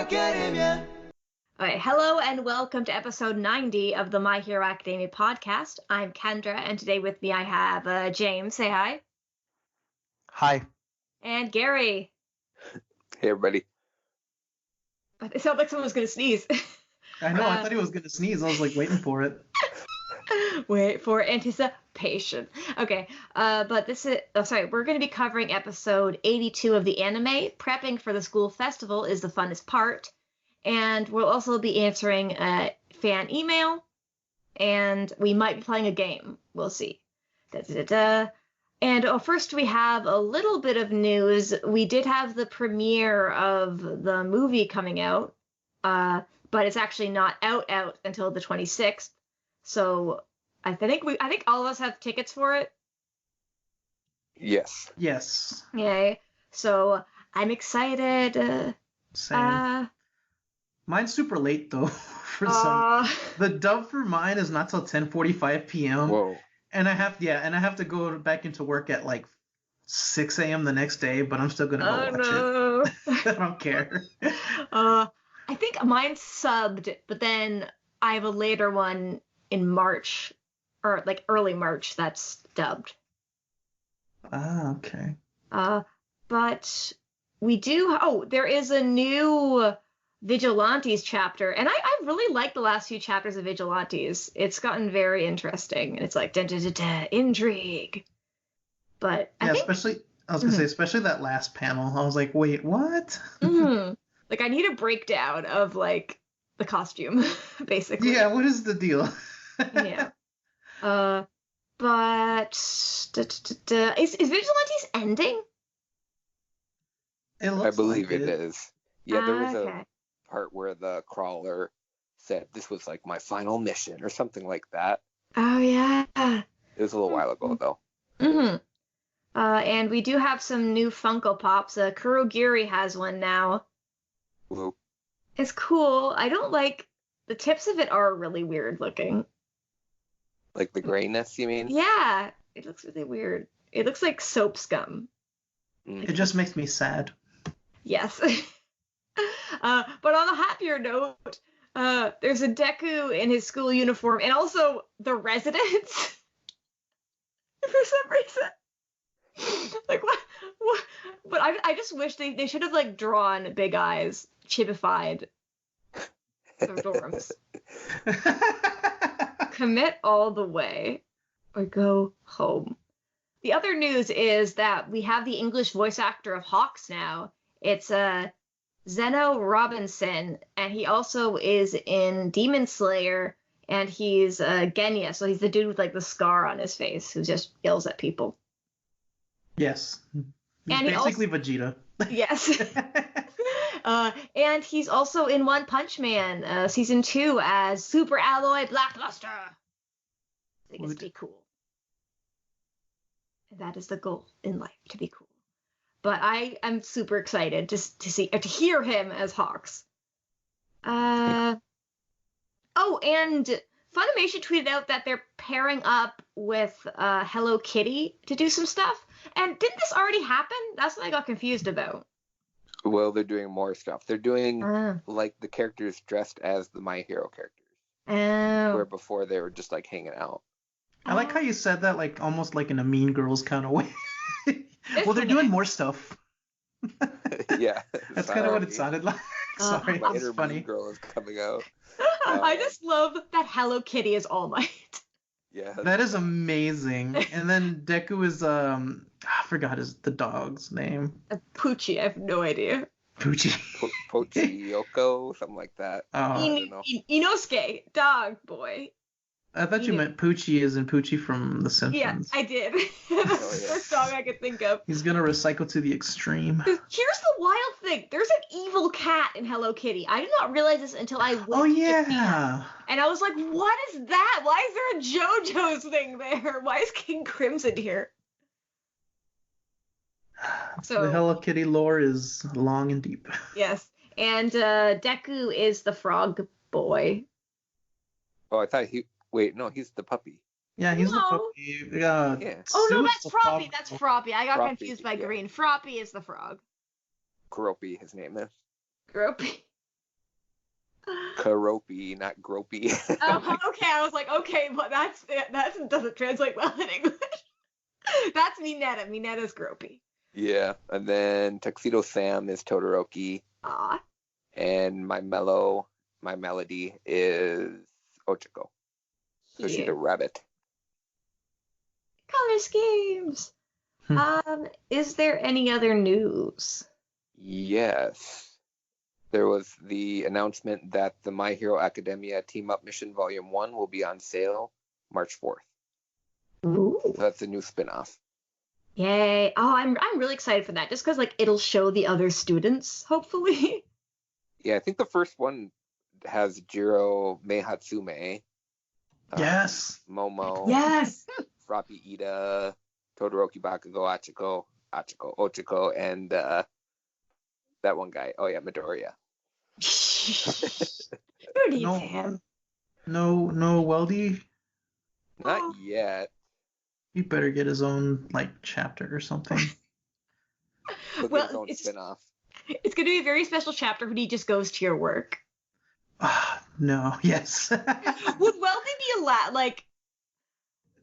Academia. All right, hello and welcome to episode 90 of the My Hero Academia podcast. I'm Kendra, and today with me I have James. Say hi. Hi. And Gary. Hey, everybody. It sounded like someone was going to sneeze. I know, I thought he was going to sneeze. I was like waiting for it. Wait for anticipation. Okay, but this is, we're going to be covering episode 82 of the anime. Prepping for the school festival is the funnest part. And we'll also be answering a fan email, and we might be playing a game. We'll see. And first we have a little bit of news. We did have the premiere of the movie coming out, but it's actually not out until the 26th. So I think all of us have tickets for it. Yes. Yes. Yay. So I'm excited. Same. Mine's super late though. The dub for mine is not till 10:45 p.m. Whoa. And I have to go back into work at like 6 a.m. the next day, but I'm still gonna go watch it. I don't care. I think mine's subbed, but then I have a later one in March, or like early March, that's dubbed. Ah, okay. But we do. There is a new Vigilantes chapter, and I really like the last few chapters of Vigilantes. It's gotten very interesting, and it's like intrigue. But yeah, especially that last panel. I was like, wait, what? Like, I need a breakdown of like the costume, basically. Yeah, what is the deal? Yeah. But is Vigilantes ending? I believe like it is. Yeah, there was okay. a part where the crawler said this was like my final mission or something like that. Oh yeah. It was a little while ago though. And we do have some new Funko Pops. Kurogiri has one now. Whoop. It's cool. I don't like the tips of it are really weird looking. Like the grayness, you mean? Yeah, it looks really weird. It looks like soap scum. It just makes me sad. Yes. But on a happier note, there's a Deku in his school uniform, and also the residents. For some reason. Like, what? But I just wish they should have, like, drawn Big Eyes, chibified the dorms. Commit all the way, or go home. The other news is that we have the English voice actor of Hawks now. It's Zeno Robinson, and he also is in Demon Slayer, and he's Genya, so he's the dude with like the scar on his face who just yells at people. Yes. He's And basically Vegeta. Yes. And he's also in One Punch Man, season 2 as Super Alloy Blackluster. I think it's to be cool. And that is the goal in life, to be cool. But I am super excited to hear him as Hawks. And Funimation tweeted out that they're pairing up with Hello Kitty to do some stuff. And didn't this already happen? That's what I got confused about. Well, they're doing more stuff. They're doing like the characters dressed as the My Hero characters. Oh. Where before they were just like hanging out. I like how you said that, like almost like in a Mean Girls kind of way. Well, they're doing more stuff. Yeah. That's kind of what it sounded like. Sorry, that's funny. Mean Girl is coming out. I just love that Hello Kitty is All Might. Yeah. That is amazing. And then Deku is I forgot the dog's name. Poochie, I have no idea. Poochie. Pochiyoko, something like that. I don't know. Inosuke, dog boy. I thought you meant Poochie as in Poochie from The Simpsons. Yeah, I did. That's the first dog I could think of. He's gonna recycle to the extreme. Here's the wild thing. There's an evil cat in Hello Kitty. I did not realize this until I went to Japan. And I was like, what is that? Why is there a JoJo's thing there? Why is King Crimson here? So the Hello Kitty lore is long and deep. Yes. And Deku is the frog boy. Oh, I thought wait, no, he's the puppy. Yeah, he's the puppy. Yeah. Oh, no, Sue's that's the Froppy. frog. That's Froppy. I got Froppy, confused by yeah. Green. Froppy is the frog. Gropey, his name is. Gropey. Karopi, not gropey. Oh, okay. I was like, okay, but that doesn't translate well in English. That's Mineta. Mineta's gropey. Yeah, and then Tuxedo Sam is Todoroki. Aw. And my melody is Ochiko. So she's a rabbit. Color schemes. Is there any other news? Yes. There was the announcement that the My Hero Academia Team Up Mission Volume 1 will be on sale March 4th. Ooh. So that's a new spin-off. Yay. Oh, I'm really excited for that, just because like it'll show the other students, hopefully. Yeah, I think the first one has Jiro Meihatsume. Yes. Momo. Yes. Froppy Ida, Todoroki Bakugo, Ochiko, and that one guy. Oh yeah, Midoriya. Who needs him? No Weldy? Not yet. He better get his own chapter or something. Well, his own spin-off. It's going to be a very special chapter when he just goes to your work. No, yes. Would Weldy be allowed,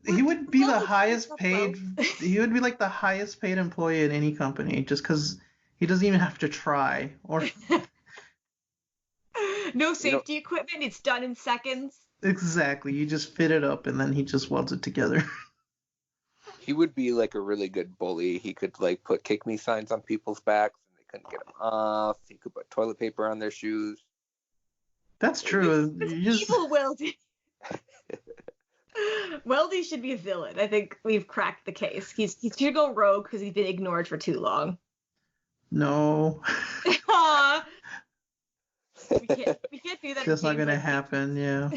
he would be the highest paid. He would be the highest paid employee at any company, just because he doesn't even have to try. Or no safety equipment. It's done in seconds. Exactly. You just fit it up, and then he just welds it together. He would be a really good bully. He could put kick me signs on people's backs and they couldn't get him off. He could put toilet paper on their shoes. That's true. Evil Weldy. Weldy should be a villain. I think we've cracked the case. He should go rogue because he's been ignored for too long. No. We can't do that. That's not gonna happen. Yeah.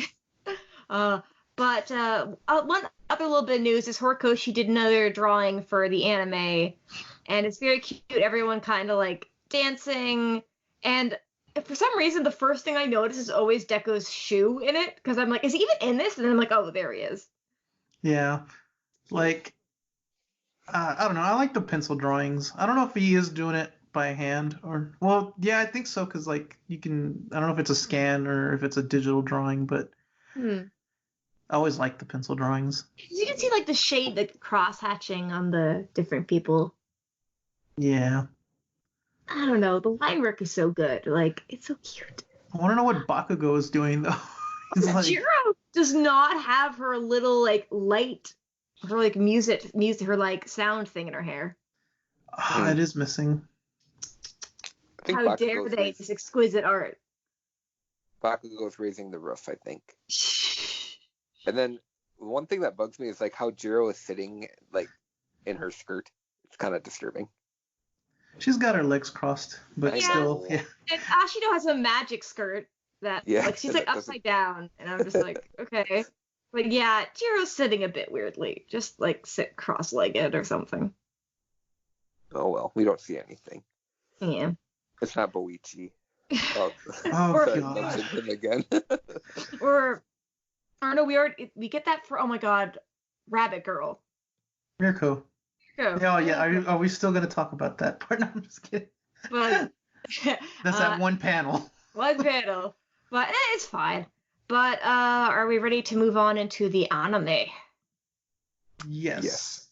But one other little bit of news is Horikoshi did another drawing for the anime, and it's very cute. Everyone kind of dancing, and for some reason the first thing I notice is always Deku's shoe in it, because I'm like, is he even in this? And then I'm like, oh, there he is. Yeah, I don't know. I like the pencil drawings. I don't know if he is doing it by hand or yeah, I think so, because you can. I don't know if it's a scan or if it's a digital drawing, but. I always like the pencil drawings. You can see the shade, the cross hatching on the different people. Yeah. I don't know. The line work is so good. It's so cute. I want to know what Bakugo is doing though. Jiro does not have her little light, her music, her sound thing in her hair. It is missing. How dare they? This exquisite art. Bakugo's raising the roof, I think. And then one thing that bugs me is how Jiro is sitting in her skirt. It's kind of disturbing. She's got her legs crossed, but still, yeah. And Ashido has a magic skirt that she's upside down, and I'm just okay. Yeah, Jiro's sitting a bit weirdly. Just sit cross-legged or something. Oh well, we don't see anything. Yeah. It's not Boichi. Oh God. Him again. or no, we get that for, oh my god, Rabbit Girl. Mirko. Oh yeah, are we still gonna talk about that part? No, I'm just kidding. But that's that one panel. One panel. But it's fine. But are we ready to move on into the anime? Yes.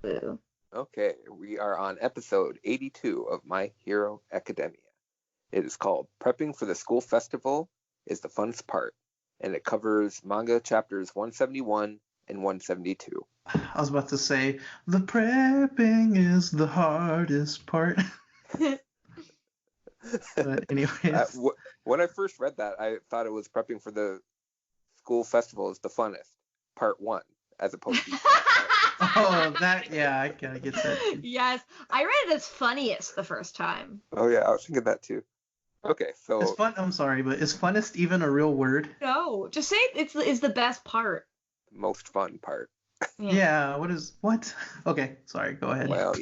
Boo. Okay, we are on episode 82 of My Hero Academia. It is called Prepping for the School Festival is the Funnest Part, and it covers manga chapters 171 and 172. I was about to say, the prepping is the hardest part. But anyways. When I first read that, I thought it was Prepping for the School Festival is the Funnest, Part 1, as opposed to... Oh, that, yeah, I get that. Yes, I read it as funniest the first time. Oh yeah, I was thinking that too. Okay, so... It's fun, I'm sorry, but is funnest even a real word? No, just say it's the best part. Most fun part. Yeah, what? Okay, sorry, go ahead. Well,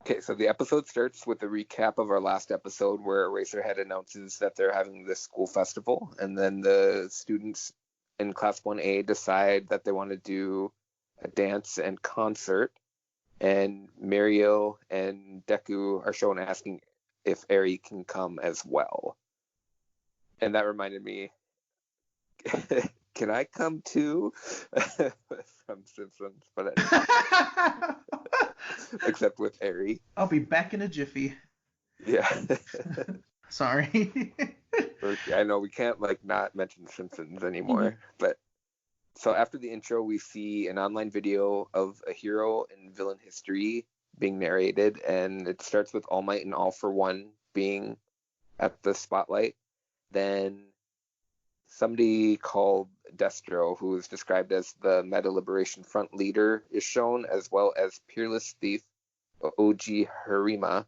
Okay, so the episode starts with a recap of our last episode where Eraserhead announces that they're having this school festival, and then the students in Class 1A decide that they want to do a dance and concert, and Mario and Deku are shown if Eri can come as well. And that reminded me, can I come too? From Simpsons, but anyway. Except with Eri. I'll be back in a jiffy. Yeah. Sorry. I know we can't not mention Simpsons anymore, but so after the intro, we see an online video of a hero and villain history being narrated, and it starts with All Might and All for One being at the spotlight. Then somebody called Destro, who is described as the Meta Liberation Front leader, is shown, as well as Peerless Thief Oji Harima,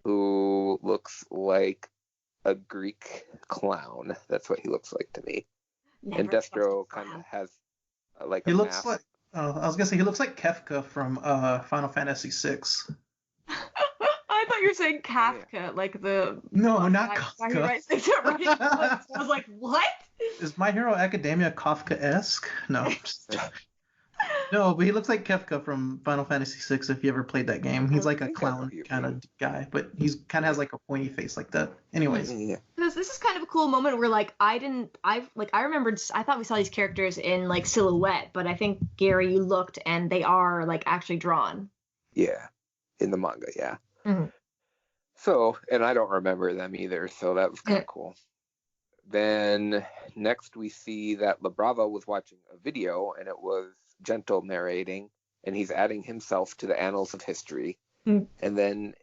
who looks like a Greek clown. That's what he looks like to me. And Destro kind of has like he a looks mask. like. Oh, I was gonna say he looks like Kefka from Final Fantasy VI. I thought you were saying Kafka, like the. No, not Why he Kafka. writes things out right? I was like, what? Is My Hero Academia Kafka-esque? No. No, but he looks like Kefka from Final Fantasy VI if you ever played that game. He's like a I know clown who you kind mean. of guy, but he's kind of has like a pointy face like that. Anyways. Yeah. This is kind of a cool moment where I thought we saw these characters in like silhouette, but I think Gary, you looked and they are like actually drawn. Yeah. In the manga, yeah. Mm-hmm. So, and I don't remember them either, so that was kind of cool. Then next we see that Labrava was watching a video, and it was Gentle narrating, and he's adding himself to the annals of history. Mm. And then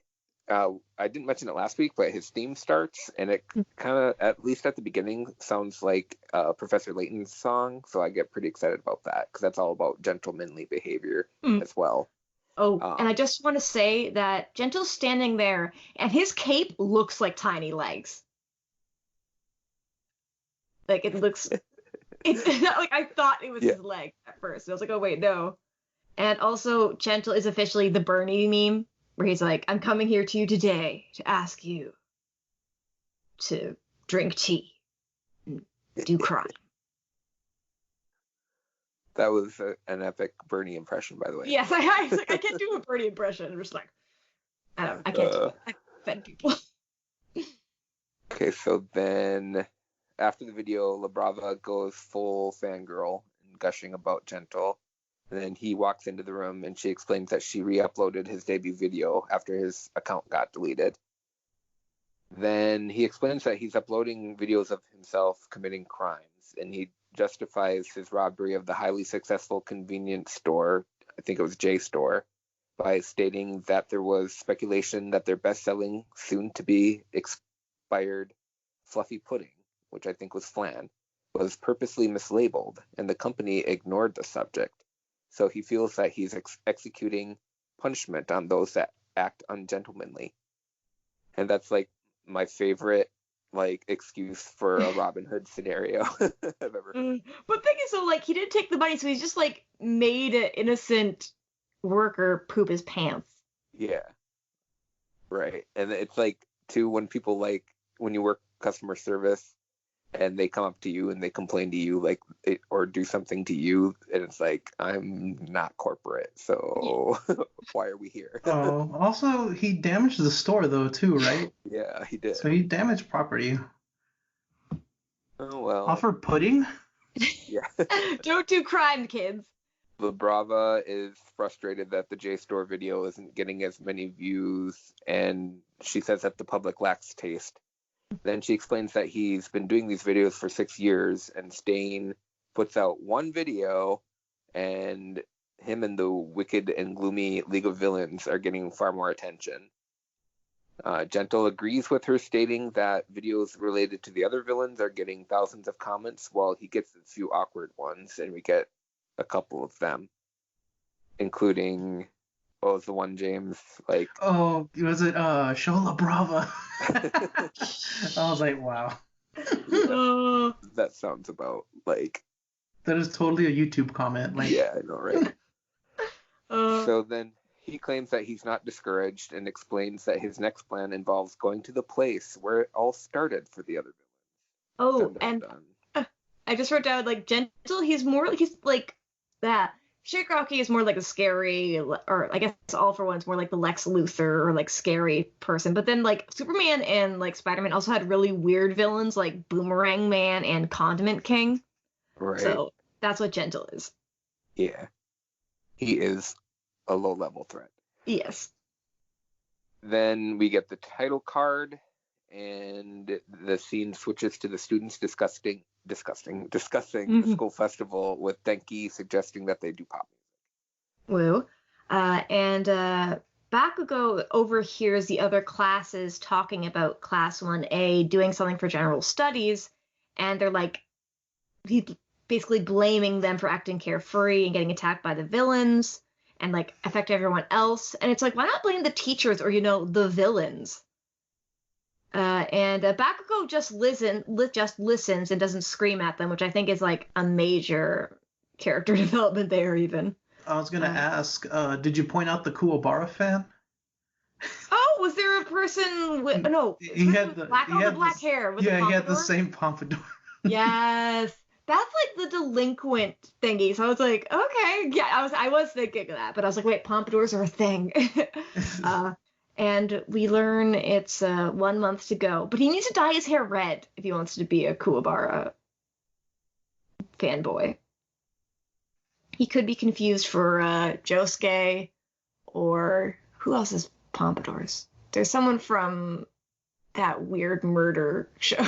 I didn't mention it last week, but his theme starts, and it kind of, at least at the beginning, sounds like Professor Layton's song, so I get pretty excited about that, because that's all about gentlemanly behavior as well. Oh, and I just want to say that Gentle's standing there, and his cape looks like tiny legs. Like, it looks... it's not like I thought it was his leg at first. I was like, oh, wait, no. And also, Gentle is officially the Bernie meme, where he's like, I'm coming here to you today to ask you to drink tea and do crime. That was an epic Bernie impression, by the way. Yes, I can't do a Bernie impression. I'm just like, I can't do it. I offend people. Okay, so then after the video, Labrava goes full fangirl and gushing about Gentle. And then he walks into the room and she explains that she re-uploaded his debut video after his account got deleted. Then he explains that he's uploading videos of himself committing crimes, and he justifies his robbery of the highly successful convenience store, I think it was JSTOR, by stating that there was speculation that their best-selling, soon-to-be expired fluffy pudding, which I think was flan, was purposely mislabeled, and the company ignored the subject. So he feels that he's executing punishment on those that act ungentlemanly. And that's like my favorite excuse for a Robin Hood scenario I've ever heard. But thing is, so he didn't take the money, so he's just made an innocent worker poop his pants. Yeah. Right. And it's too, when people when you work customer service and they come up to you and they complain to you or do something to you, and it's I'm not corporate, so why are we here? Oh, also he damaged the store though too, right? Yeah, he did. So he damaged property. Oh well. Offer pudding? Yeah. Don't do crime, kids. Labrava is frustrated that the JSTOR video isn't getting as many views, and she says that the public lacks taste. Then she explains that he's been doing these videos for 6 years, and Stain puts out one video, and him and the wicked and gloomy League of Villains are getting far more attention. Gentle agrees with her, stating that videos related to the other villains are getting thousands of comments, while he gets a few awkward ones, and we get a couple of them, including... What was the one, James? Oh, was it Shola Brava? I was like, wow. That sounds about That is totally a YouTube comment. Yeah, I know, right? So then he claims that he's not discouraged and explains that his next plan involves going to the place where it all started for the other villains. Oh, and I just wrote down Gentle. He's more he's that. Shigaraki is more like a scary, or I guess All for One's more like the Lex Luthor or like scary person. But then like Superman and like Spider-Man also had really weird villains like Boomerang Man and Condiment King. Right. So that's what Gentle is. Yeah. He is a low-level threat. Yes. Then we get the title card, and the scene switches to the students discussing the school festival, with Denki suggesting that they do pop music. Woo. And Bakugo overhears the other classes talking about Class 1A doing something for general studies, and they're like, he's basically blaming them for acting carefree and getting attacked by the villains and like affect everyone else. And it's like, why not blame the teachers or, the villains? And Bakugo just listens and doesn't scream at them, which I think is like a major character development there even. I was going to ask, did you point out the Kuwabara fan? Oh, was there a person with... No, he had the black hair. With he had the pompadour? same pompadour. Yes. That's like the delinquent thingy. So I was like, okay. Yeah, I was thinking of that. But I was like, wait, pompadours are a thing. And we learn it's 1 month to go. But he needs to dye his hair red if he wants to be a Kuwabara fanboy. He could be confused for Josuke, or who else has pompadours? There's someone from that weird murder show.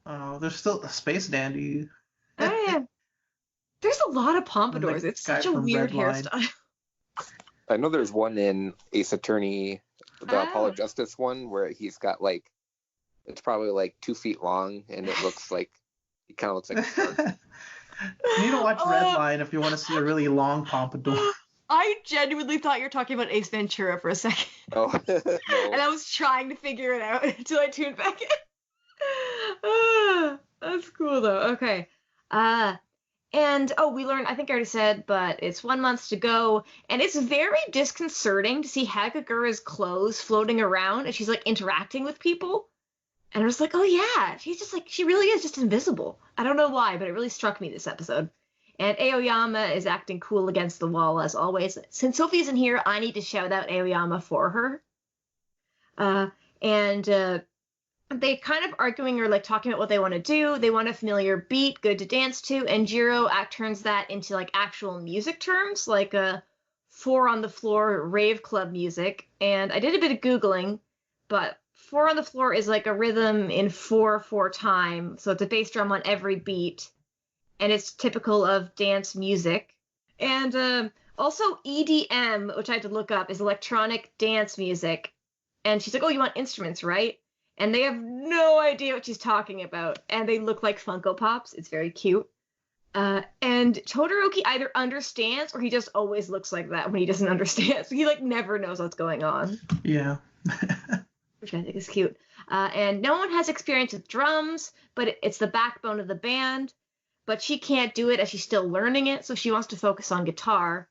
Oh, there's still a Space Dandy. Oh, yeah. There's a lot of pompadours. It's such a weird hairstyle. I know there's one in Ace Attorney, the Apollo Justice one, where he's got like, it's probably like 2 feet long, and it looks like, he kind of looks like a shark. You need to watch Redline if you want to see a really long pompadour. I genuinely thought you were talking about Ace Ventura for a second. Oh, no. And I was trying to figure it out until I tuned back in. That's cool though. Okay. And we learned, I think I already said, but it's 1 month to go, and it's very disconcerting to see Hagakura's clothes floating around and she's like interacting with people. And I was like, oh yeah, she's just like, she really is just invisible. I don't know why, but it really struck me this episode. And Aoyama is acting cool against the wall as always. Since Sophie isn't here, I need to shout out Aoyama for her. They kind of arguing or like talking about what they want to do. They want a familiar beat, good to dance to, and Jiro turns that into like actual music terms, like a 4 on the floor rave club music. And I did a bit of Googling, but 4 on the floor is like a rhythm in 4/4 time, so it's a bass drum on every beat, and it's typical of dance music. And also EDM, which I had to look up, is electronic dance music. And she's like, oh, you want instruments, right? And they have no idea what she's talking about, and they look like Funko Pops. It's very cute. And Todoroki either understands or he just always looks like that when he doesn't understand. So he like never knows what's going on. Yeah. Which I think is cute. And no one has experience with drums, but it's the backbone of the band. But she can't do it as she's still learning it, so she wants to focus on guitar.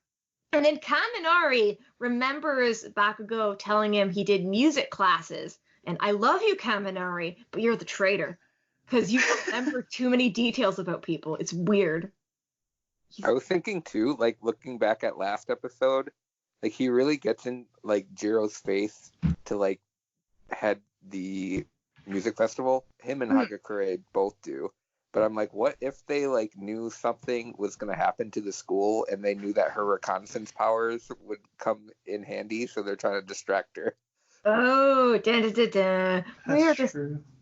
And then Kaminari remembers Bakugo telling him he did music classes. And I love you, Kaminari, but you're the traitor. Because you remember too many details about people. It's weird. I was thinking too, like looking back at last episode, like he really gets in like Jiro's face to like head the music festival. Him and Hagakure both do. But I'm like, what if they like knew something was going to happen to the school and they knew that her reconnaissance powers would come in handy, so they're trying to distract her. Oh, we're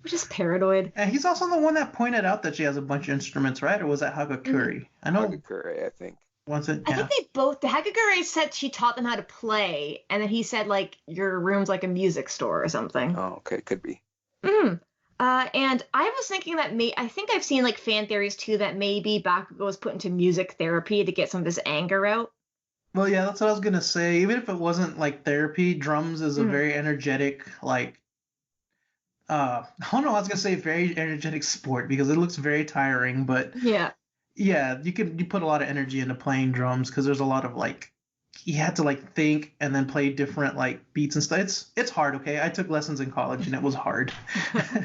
just paranoid. And he's also the one that pointed out that she has a bunch of instruments, right? Or was that Hagakure? I know. Hagakure, I think. Was it? I Yeah. think they both. The Hagakure said she taught them how to play, and then he said like your room's like a music store or something. Oh, okay, could be. And I was thinking that I think I've seen like fan theories too that maybe Bakugo was put into music therapy to get some of this anger out. Well, yeah, that's what I was gonna say. Even if it wasn't like therapy, drums is a very energetic, like, I don't know, I was gonna say very energetic sport because it looks very tiring, but yeah, you put a lot of energy into playing drums because there's a lot of like, you had to like think and then play different like beats and stuff. It's hard, okay? I took lessons in college and it was hard.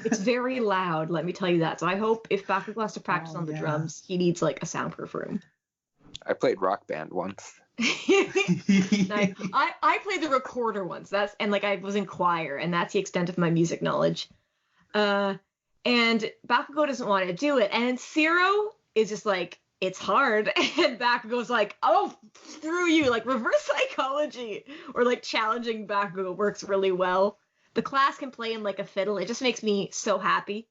It's very loud, let me tell you that. So I hope if Bakugo has to practice on the drums, he needs like a soundproof room. I played Rock Band once. Nice. I played the recorder once. Like I was in choir, and that's the extent of my music knowledge. And Bakugo doesn't want to do it, and Zero is just like, it's hard, and Bakugo's like, oh, screw you, like reverse psychology or like challenging Bakugo works really well. The class can play him like a fiddle. It just makes me so happy.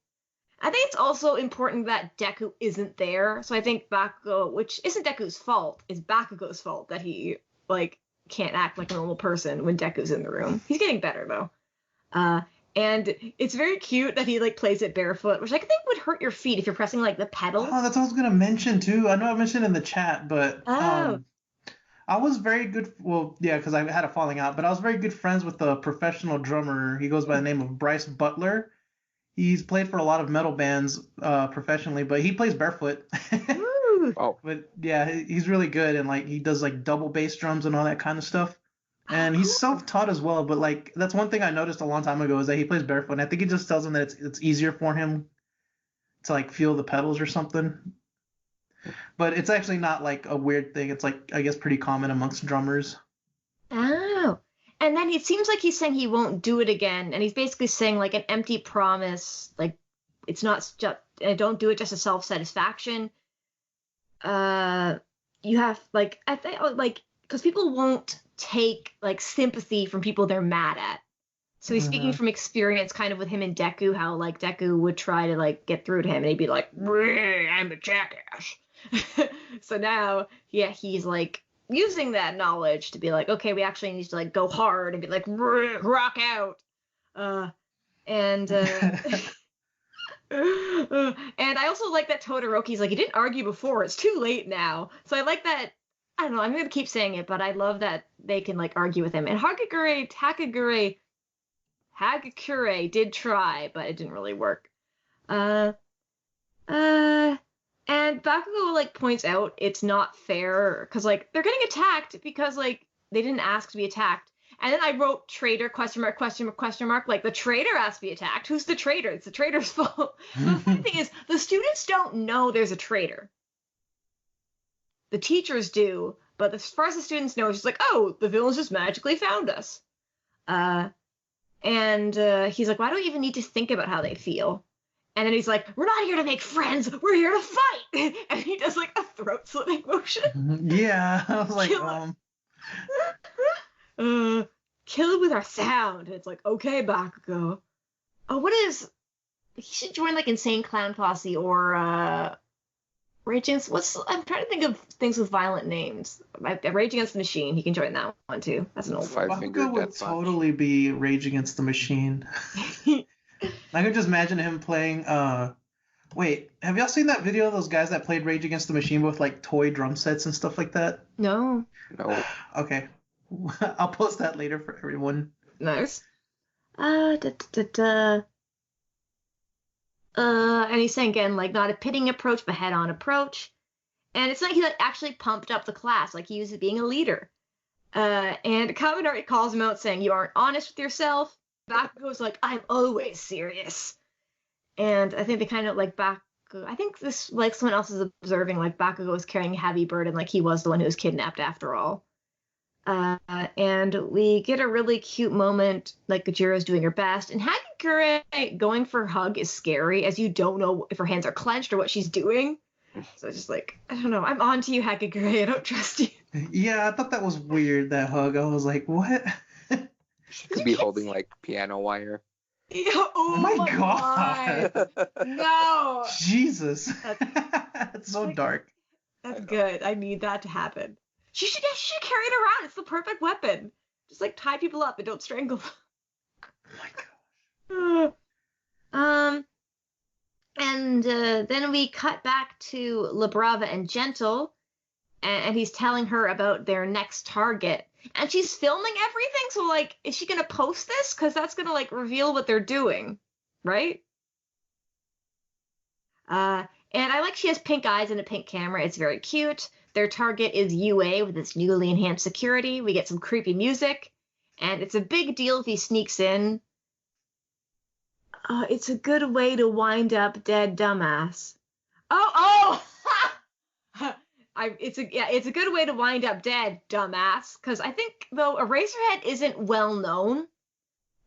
I think it's also important that Deku isn't there. So I think Bakugo, which isn't Deku's fault, is Bakugo's fault that he like can't act like a normal person when Deku's in the room. He's getting better though. And it's very cute that he like plays it barefoot, which I think would hurt your feet if you're pressing like the pedals. Oh, that's what I was gonna mention too. I know I mentioned in the chat, but I was very good. Well, yeah, because I had a falling out, but I was very good friends with a professional drummer. He goes by the name of Bryce Butler. He's played for a lot of metal bands professionally, but he plays barefoot. Oh. But yeah, he's really good, and like he does like double bass drums and all that kind of stuff. And he's self-taught as well, but like that's one thing I noticed a long time ago is that he plays barefoot. And I think it just tells him that it's easier for him to like feel the pedals or something. But it's actually not like a weird thing. It's like I guess pretty common amongst drummers. Oh. And then it seems like he's saying he won't do it again, and he's basically saying like an empty promise, like it's not just don't do it just as self-satisfaction. You have like I think like because people won't take like sympathy from people they're mad at. So he's speaking from experience, kind of with him and Deku, how like Deku would try to like get through to him, and he'd be like, "I'm a jackass." So now, yeah, he's like using that knowledge to be like, okay, we actually need to like go hard and be like, rock out. And I also like that Todoroki's like, he didn't argue before, it's too late now. So I like that. I don't know, I'm gonna keep saying it, but I love that they can like argue with him. And Hagakure did try, but it didn't really work. And Bakugo like points out it's not fair because like they're getting attacked because like they didn't ask to be attacked. And then I wrote traitor question mark. Like the traitor asked to be attacked. Who's the traitor? It's the traitor's fault. The funny thing is the students don't know there's a traitor. The teachers do, but as far as the students know, it's just like, oh, the villains just magically found us. And he's like, why do we even need to think about how they feel? And then he's like, we're not here to make friends, we're here to fight! And he does like a throat-slitting motion. Yeah, I was like, kill it with our sound. And it's like, okay, Bakugo. Oh, he should join like Insane Clown Posse or Rage Against, I'm trying to think of things with violent names. Rage Against the Machine, he can join that one too. That's an old one. Bakugo would totally be Rage Against the Machine. I could just imagine him playing, wait, have y'all seen that video of those guys that played Rage Against the Machine with like toy drum sets and stuff like that? No. Okay. I'll post that later for everyone. Nice. And he's saying again, like, not a pitting approach, but head-on approach. And it's like he like actually pumped up the class, like he was being a leader. And Kaminari calls him out saying, you aren't honest with yourself. Bakugo's like, I'm always serious. And I think they kind of like I think this, like someone else is observing, like Bakugo is carrying a heavy burden, like he was the one who was kidnapped after all. And we get a really cute moment, like Gojiro's doing her best, and Hagakure going for a hug is scary, as you don't know if her hands are clenched or what she's doing. So it's just like, I don't know, I'm on to you, Hagakure, I don't trust you. Yeah, I thought that was weird, that hug. I was like, what? She could be holding like piano wire. Oh my god! No! Jesus. That's so dark. That's good. I need that to happen. She should carry it around. It's the perfect weapon. Just like tie people up and don't strangle them. Oh my gosh. And then we cut back to La Brava and Gentle, and he's telling her about their next target. And she's filming everything, so like, is she gonna post this? Because that's gonna like reveal what they're doing, right? And I like she has pink eyes and a pink camera. It's very cute. Their target is UA with its newly enhanced security. We get some creepy music, and it's a big deal if he sneaks in. It's a good way to wind up dead dumbass. Oh! it's a good way to wind up dead, dumbass. Because I think though Eraserhead isn't well known,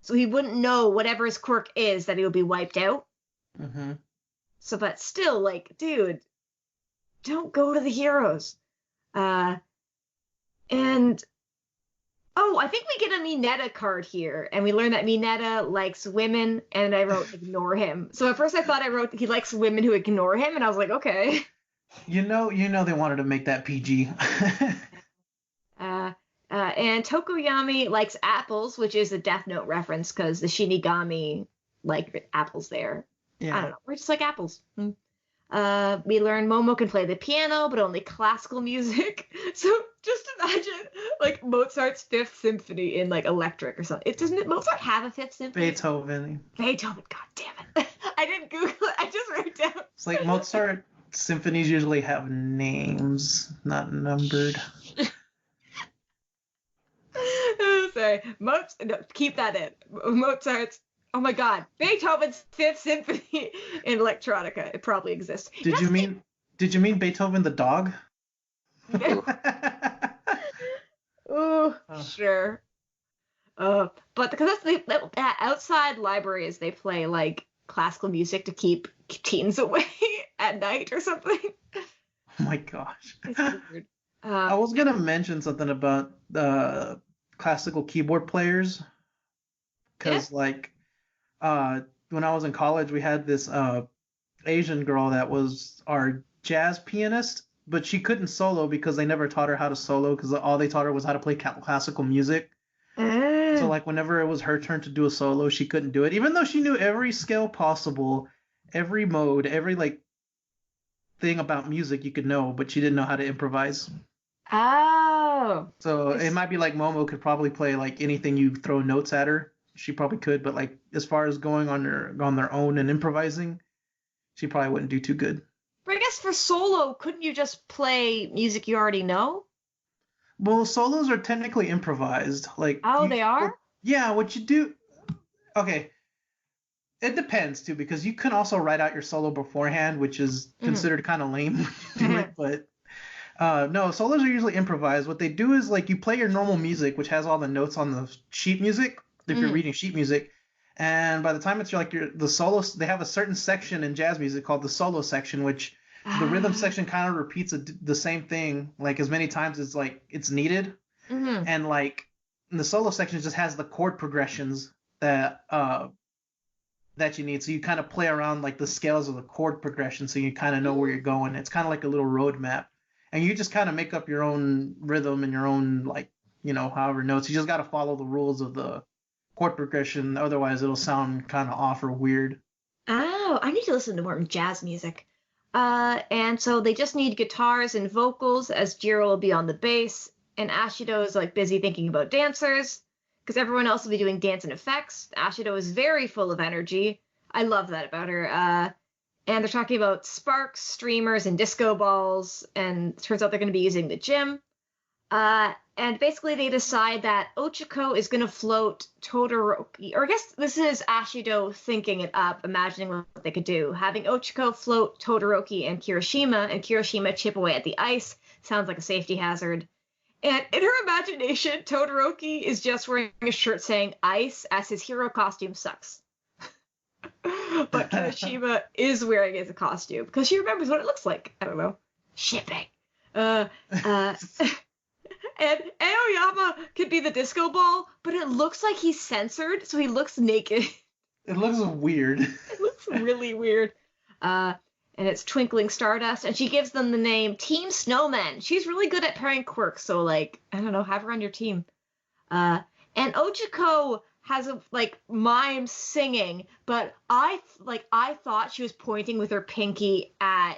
so he wouldn't know whatever his quirk is that he would be wiped out. Mm-hmm. So, but still, like, dude, don't go to the heroes. And oh, I think we get a Mineta card here, and we learn that Mineta likes women, and I wrote ignore him. So at first I thought I wrote he likes women who ignore him, and I was like, okay. You know they wanted to make that PG. And Tokoyami likes apples, which is a Death Note reference because the Shinigami like apples there. Yeah. I don't know. We're just like apples. We learn Momo can play the piano, but only classical music. So just imagine like Mozart's Fifth Symphony in like electric or something. Doesn't Mozart have a Fifth Symphony? Beethoven. God damn it. I didn't Google it. I just wrote down. It's like Mozart symphonies usually have names, not numbered. Sorry. No, keep that in. Mozart's. Oh my God, Beethoven's Fifth Symphony in electronica. It probably exists. Did you mean Beethoven the dog? Ooh, sure. But because outside libraries, they play like classical music to keep teens away at night or something. Oh my gosh. It's weird. I was gonna mention something about classical keyboard players, because like when I was in college, we had this Asian girl that was our jazz pianist, but she couldn't solo because they never taught her how to solo because all they taught her was how to play classical music. So like whenever it was her turn to do a solo, she couldn't do it, even though she knew every scale possible, every mode, every like thing about music you could know, but she didn't know how to improvise. Oh. So it might be like Momo could probably play like anything you throw notes at her. She probably could, but like as far as going on their own and improvising, she probably wouldn't do too good. But I guess for solo, couldn't you just play music you already know? Well, solos are technically improvised. Like they are? Yeah, what you do. Okay. It depends too, because you can also write out your solo beforehand, which is considered kind of lame when you do it, but no, solos are usually improvised. What they do is like you play your normal music, which has all the notes on the sheet music, if you're reading sheet music, and by the time it's the solo, they have a certain section in jazz music called the solo section, which the rhythm section kind of repeats the same thing like as many times as like it's needed, and like the solo section just has the chord progressions that you need, so you kind of play around like the scales of the chord progression, so you kind of know where you're going. It's kind of like a little road map. And you just kind of make up your own rhythm and your own, like, however notes. You just got to follow the rules of the chord progression. Otherwise, it'll sound kind of off or weird. Oh, I need to listen to more jazz music. And so they just need guitars and vocals, as Jiro will be on the bass. And Ashido is, like, busy thinking about dancers, because everyone else will be doing dance and effects. Ashido is very full of energy. I love that about her. And they're talking about sparks, streamers, and disco balls, and it turns out they're going to be using the gym. And basically they decide that Ochako is going to float Todoroki, or I guess this is Ashido thinking it up, imagining what they could do. Having Ochako float Todoroki and Kirishima chip away at the ice sounds like a safety hazard. And in her imagination, Todoroki is just wearing a shirt saying ice, as his hero costume sucks. But Kirishima is wearing it as a costume because she remembers what it looks like. I don't know. Shipping. And Aoyama could be the disco ball, but it looks like he's censored, so he looks naked. It looks weird. It looks really weird. And it's Twinkling Stardust, and she gives them the name Team Snowmen. She's really good at pairing quirks, so like, I don't know, have her on your team. And Ochako has a mime singing, but I thought she was pointing with her pinky at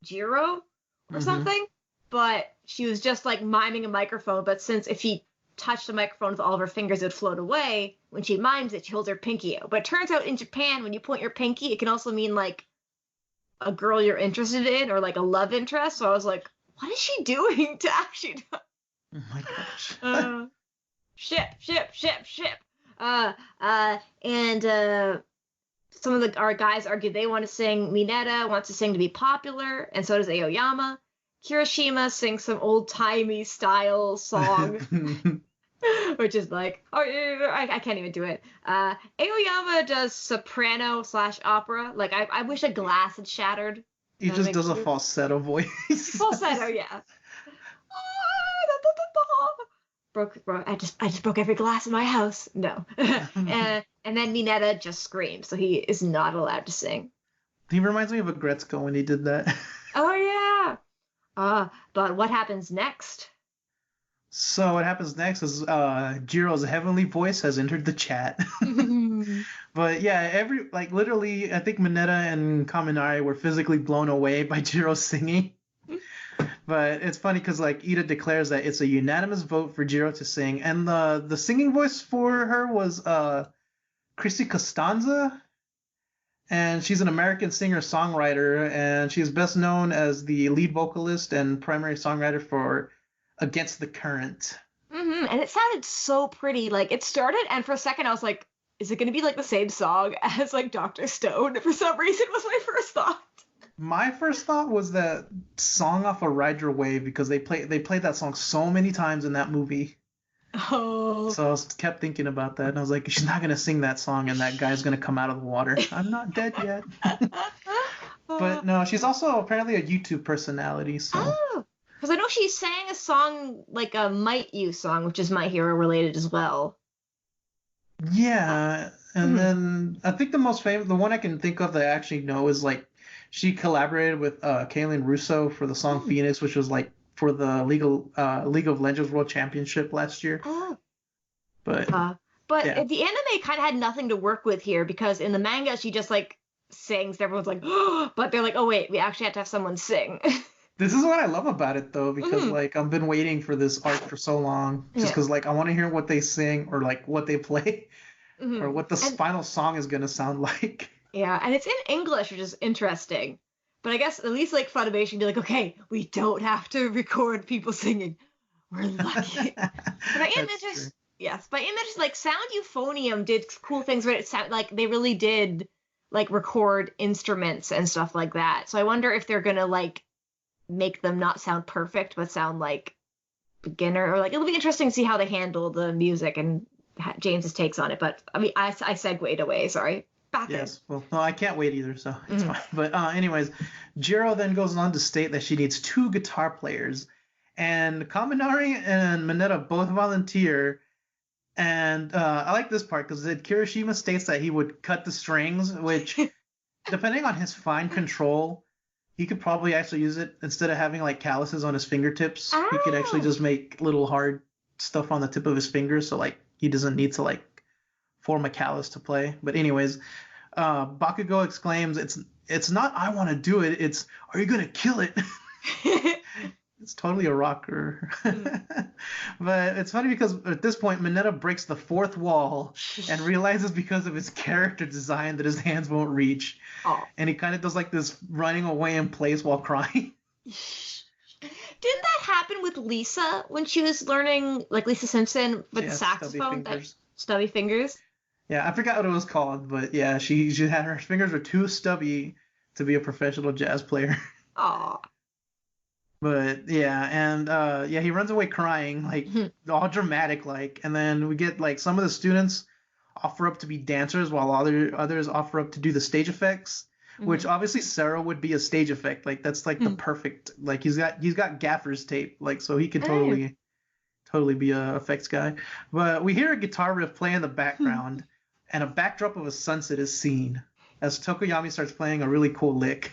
Jiro or something, but she was just like miming a microphone. But since if she touched the microphone with all of her fingers, it would float away. When she mimes it, she holds her pinky out. But it turns out in Japan, when you point your pinky, it can also mean like a girl you're interested in or like a love interest. So I was like, what is she doing to actually? Oh my gosh. Ship. And some of our guys argue they want to sing. Mineta wants to sing to be popular, and so does Aoyama. Kirishima sings some old-timey style song, which is like, oh, I can't even do it. Aoyama does soprano/opera. Like, I wish a glass had shattered. He just does a falsetto voice. Falsetto, yeah. I just broke every glass in my house. No. And then Mineta just screams, so he is not allowed to sing. He reminds me of Agretzko when he did that. Oh yeah. But what happens next? So what happens next is Jiro's heavenly voice has entered the chat. But yeah, literally, I think Mineta and Kaminari were physically blown away by Jiro singing. But it's funny because like Ida declares that it's a unanimous vote for Jiro to sing, and the singing voice for her was Chrissy Costanza, and she's an American singer-songwriter, and she's best known as the lead vocalist and primary songwriter for Against the Current. And it sounded so pretty. Like it started, and for a second I was like, is it going to be like the same song as like Dr. Stone? For some reason was my first thought. My first thought was that song off of Ride Your Wave, because they played that song so many times in that movie. Oh. So I kept thinking about that, and I was like, she's not gonna sing that song, and that guy's gonna come out of the water. I'm not dead yet. But no, she's also apparently a YouTube personality. So. Oh, because I know she sang a song like a Might You song, which is My Hero related as well. Yeah, and then I think the most famous, the one I can think of that I actually know is like she collaborated with Kaylin Russo for the song Phoenix, which was like for the League of Legends World Championship last year. Oh. But yeah. The anime kind of had nothing to work with here, because in the manga she just like sings, everyone's like, oh, but they're like, oh wait, we actually have to have someone sing. This is what I love about it though, because like I've been waiting for this arc for so long, just because like I want to hear what they sing or like what they play, or what the final song is gonna sound like. Yeah, and it's in English, which is interesting. But I guess at least like Funimation be like, okay, we don't have to record people singing. We're lucky. But Images, yes, but Images like Sound Euphonium did cool things where it sound like they really did like record instruments and stuff like that. So I wonder if they're gonna like make them not sound perfect but sound like beginner, or like it'll be interesting to see how they handle the music and James's takes on it. But I mean, I segued away, sorry. Yes, well, no, I can't wait either, so it's fine. But anyways, Jiro then goes on to state that she needs 2 guitar players, and Kaminari and Mineta both volunteer. And I like this part because Kirishima states that he would cut the strings, which, depending on his fine control, he could probably actually use it instead of having like calluses on his fingertips. Oh. He could actually just make little hard stuff on the tip of his fingers, so like he doesn't need to like form a callus to play. But anyways, Bakugo exclaims, it's not I want to do it, it's are you gonna kill it? It's totally a rocker. But it's funny because at this point Mineta breaks the 4th wall and realizes because of his character design that his hands won't reach. Oh. And he kind of does like this running away in place while crying. Didn't that happen with Lisa when she was learning, like Lisa Simpson with saxophone? Stubby fingers. Yeah, I forgot what it was called, but yeah, she had her fingers were too stubby to be a professional jazz player. Aw. But yeah, and he runs away crying, like all dramatic like, and then we get like some of the students offer up to be dancers while others offer up to do the stage effects, which obviously Sarah would be a stage effect. Like that's like the perfect, like he's got gaffer's tape, like so he could totally be a effects guy. But we hear a guitar riff play in the background, and a backdrop of a sunset is seen as Tokoyami starts playing a really cool lick.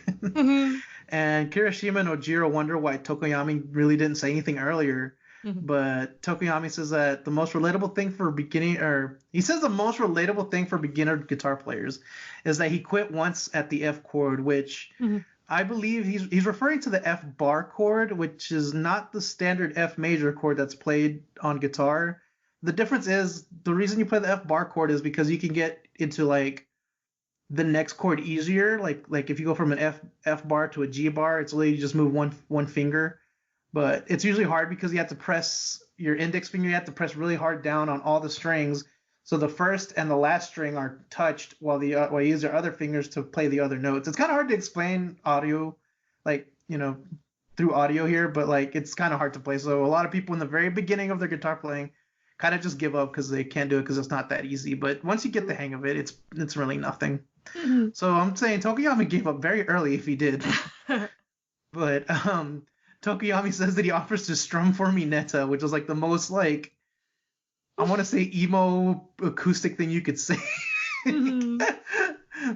And Kirishima and Ojiro wonder why Tokoyami really didn't say anything earlier. But Tokoyami says that the most relatable thing for beginner guitar players is that he quit once at the F chord, which I believe he's referring to the F bar chord, which is not the standard F major chord that's played on guitar. The difference is the reason you play the F bar chord is because you can get into like the next chord easier. Like if you go from an F bar to a G bar, it's literally you just move one finger. But it's usually hard because you have to press your index finger. You have to press really hard down on all the strings, so the first and the last string are touched while you use your other fingers to play the other notes. It's kind of hard to explain audio, like through audio here, but like it's kind of hard to play. So a lot of people in the very beginning of their guitar playing kind of just give up because they can't do it because it's not that easy. But once you get the hang of it, it's really nothing. So I'm saying Tokuyami gave up very early if he did. But Tokuyami says that he offers to strum for me Neta, which is like the most like I want to say emo acoustic thing you could say.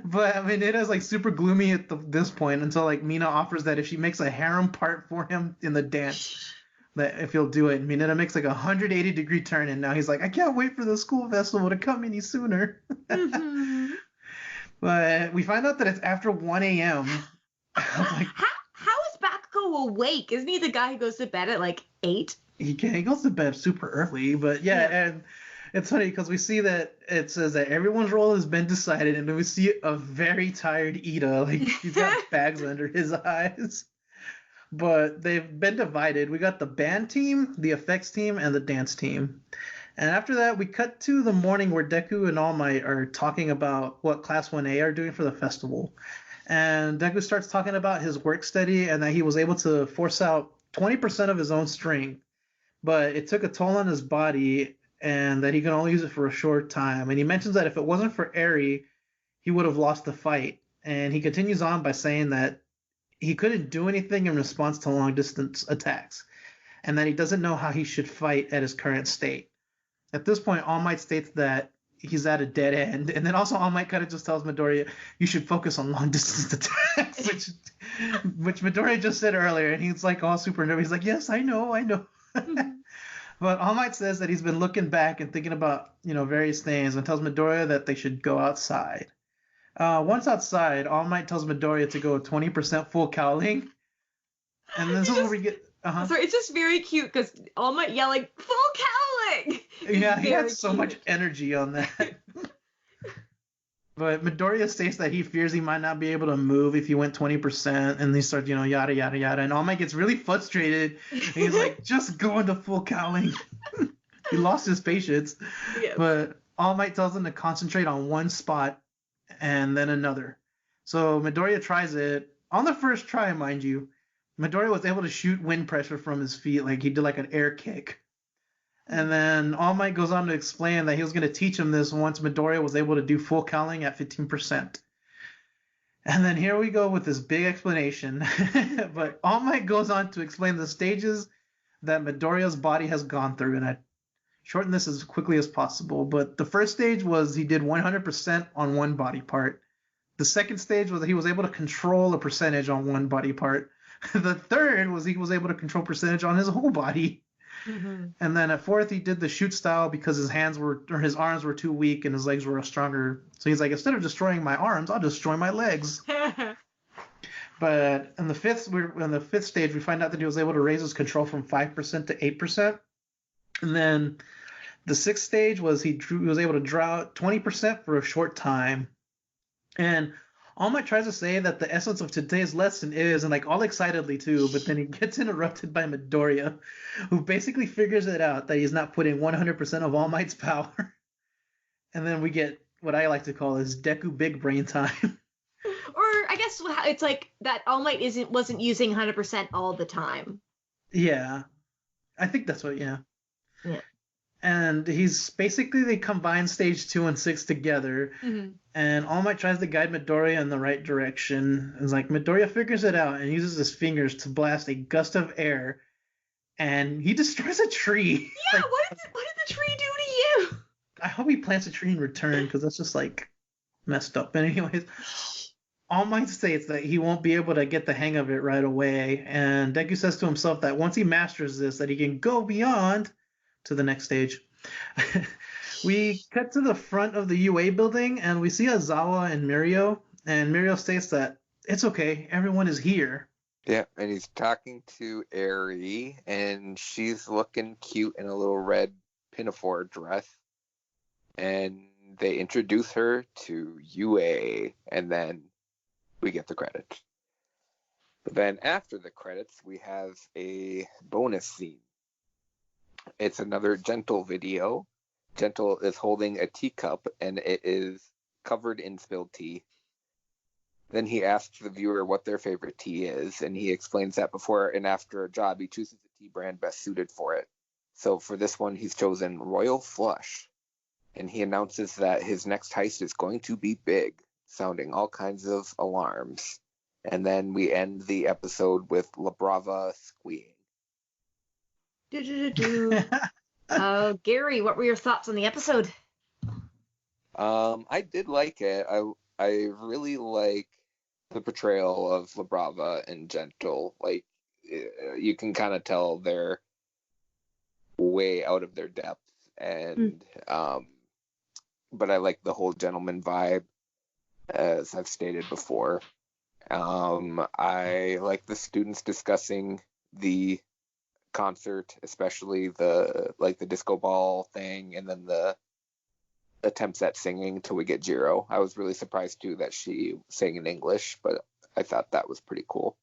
But I mean, it is like super gloomy at this point until like Mina offers that if she makes a harem part for him in the dance, that if he'll do it. And Mineta makes like a 180-degree turn, and now he's like, I can't wait for the school festival to come any sooner. But we find out that it's after 1 a.m. Like, how is Bakugo awake? Isn't he the guy who goes to bed at like 8? He goes to bed super early, but yeah. And it's funny because we see that it says that everyone's role has been decided, and then we see a very tired Ida, like he's got bags under his eyes. But they've been divided. We got the band team, the effects team, and the dance team. And after that, we cut to the morning where Deku and All Might are talking about what Class 1A are doing for the festival. And Deku starts talking about his work study and that he was able to force out 20% of his own strength, but it took a toll on his body and that he can only use it for a short time. And he mentions that if it wasn't for Eri, he would have lost the fight. And he continues on by saying that he couldn't do anything in response to long-distance attacks, and that he doesn't know how he should fight at his current state. At this point, All Might states that he's at a dead end, and then also All Might kind of just tells Midoriya, you should focus on long-distance attacks, which Midoriya just said earlier, and he's like all super nervous. He's like, yes, I know. But All Might says that he's been looking back and thinking about, various things, and tells Midoriya that they should go outside. Once outside, All Might tells Midoriya to go 20% full cowling. And this is where we get... Sorry, it's just very cute because All Might yelling, full cowling! Yeah, he had so much energy on that. But Midoriya states that he fears he might not be able to move if he went 20%, and he starts, yada, yada, yada. And All Might gets really frustrated. And he's like, just go into full cowling. He lost his patience. Yeah. But All Might tells him to concentrate on one spot and then another. So Midoriya tries it. On the first try, mind you, Midoriya was able to shoot wind pressure from his feet, like he did like an air kick. And then All Might goes on to explain that he was going to teach him this once Midoriya was able to do full cowling at 15%. And then here we go with this big explanation. But All Might goes on to explain the stages that Midoriya's body has gone through, and I shorten this as quickly as possible. But the first stage was he did 100% on one body part. The second stage was that he was able to control a percentage on one body part. The third was he was able to control percentage on his whole body. Mm-hmm. And then at fourth, he did the shoot style because his arms were too weak and his legs were stronger. So he's like, instead of destroying my arms, I'll destroy my legs. But in the fifth stage, we find out that he was able to raise his control from 5% to 8%. And then the sixth stage was he was able to draw out 20% for a short time. And All Might tries to say that the essence of today's lesson is, and like all excitedly too, but then he gets interrupted by Midoriya, who basically figures it out that he's not putting 100% of All Might's power. And then we get what I like to call is Deku big brain time. Or I guess it's like that All Might wasn't using 100% all the time. Yeah. I think that's what, yeah. And they combine stage 2 and 6 together. Mm-hmm. And All Might tries to guide Midoriya in the right direction. It's like Midoriya figures it out and uses his fingers to blast a gust of air. And he destroys a tree. Yeah, what did the tree do to you? I hope he plants a tree in return, because that's just like messed up. But anyways, All Might states that he won't be able to get the hang of it right away. And Deku says to himself that once he masters this, that he can go beyond to the next stage. We cut to the front of the UA building and we see Aizawa and Mirio, and Mirio states that it's okay, everyone is here. Yeah, and he's talking to Eri, and she's looking cute in a little red pinafore dress, and they introduce her to UA, and then we get the credits. But then after the credits, we have a bonus scene. It's another Gentle video. Gentle is holding a teacup, and it is covered in spilled tea. Then he asks the viewer what their favorite tea is, and he explains that before and after a job, he chooses a tea brand best suited for it. So for this one, he's chosen Royal Flush, and he announces that his next heist is going to be big, sounding all kinds of alarms. And then we end the episode with La Brava squeeing. Gary, what were your thoughts on the episode? I did like it. I really like the portrayal of La Brava and Gentle. Like, you can kind of tell they're way out of their depth, and but I like the whole gentleman vibe, as I've stated before. I like the students discussing the concert, especially the disco ball thing, and then the attempts at singing till we get Jiro. I was really surprised too that she sang in English, but I thought that was pretty cool.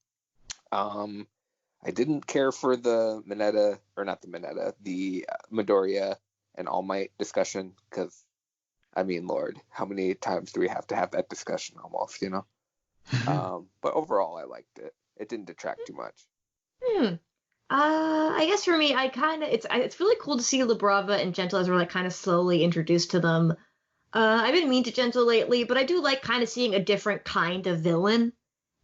I didn't care for the Midoriya and All Might discussion, because, I mean, Lord, how many times do we have to have that discussion almost, you know? But overall, I liked it. It didn't detract too much. I guess for me, it's really cool to see La Brava and Gentle as we're like kind of slowly introduced to them. I've been mean to Gentle lately, but I do like kind of seeing a different kind of villain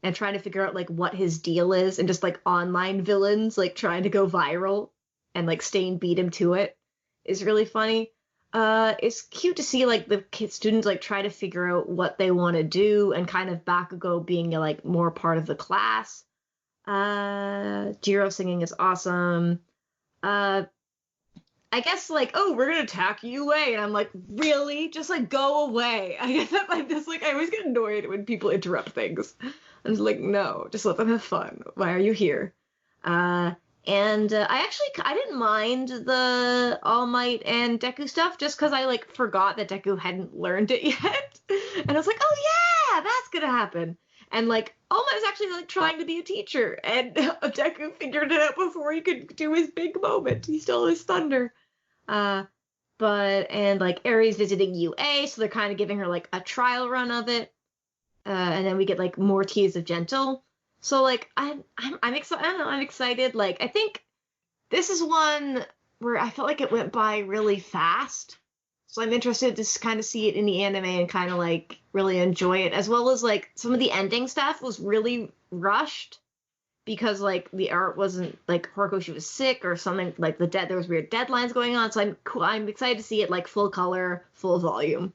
and trying to figure out like what his deal is, and just like online villains like trying to go viral and like Stain beat him to it is really funny. It's cute to see like the students like try to figure out what they want to do, and kind of Bakugo being like more part of the class. Jiro singing is awesome. I guess like, oh, we're gonna attack UA, and I'm like, really? Just like go away. I guess that like this like I always get annoyed when people interrupt things. I'm just like, no, just let them have fun. Why are you here? I didn't mind the All Might and Deku stuff, just because I like forgot that Deku hadn't learned it yet, and I was like, oh yeah, that's gonna happen. And like All Might is actually like trying to be a teacher, and Deku figured it out before he could do his big moment. He stole his thunder. And like Aries visiting UA, so they're kind of giving her like a trial run of it. And then we get like more teas of Gentle. So like I'm excited. I don't know, I'm excited. Like I think this is one where I felt like it went by really fast. So I'm interested to kind of see it in the anime and kind of like really enjoy it, as well as like some of the ending stuff was really rushed because like the art wasn't like Horikoshi was sick or something, like there was weird deadlines going on. So I'm excited to see it like full color, full volume.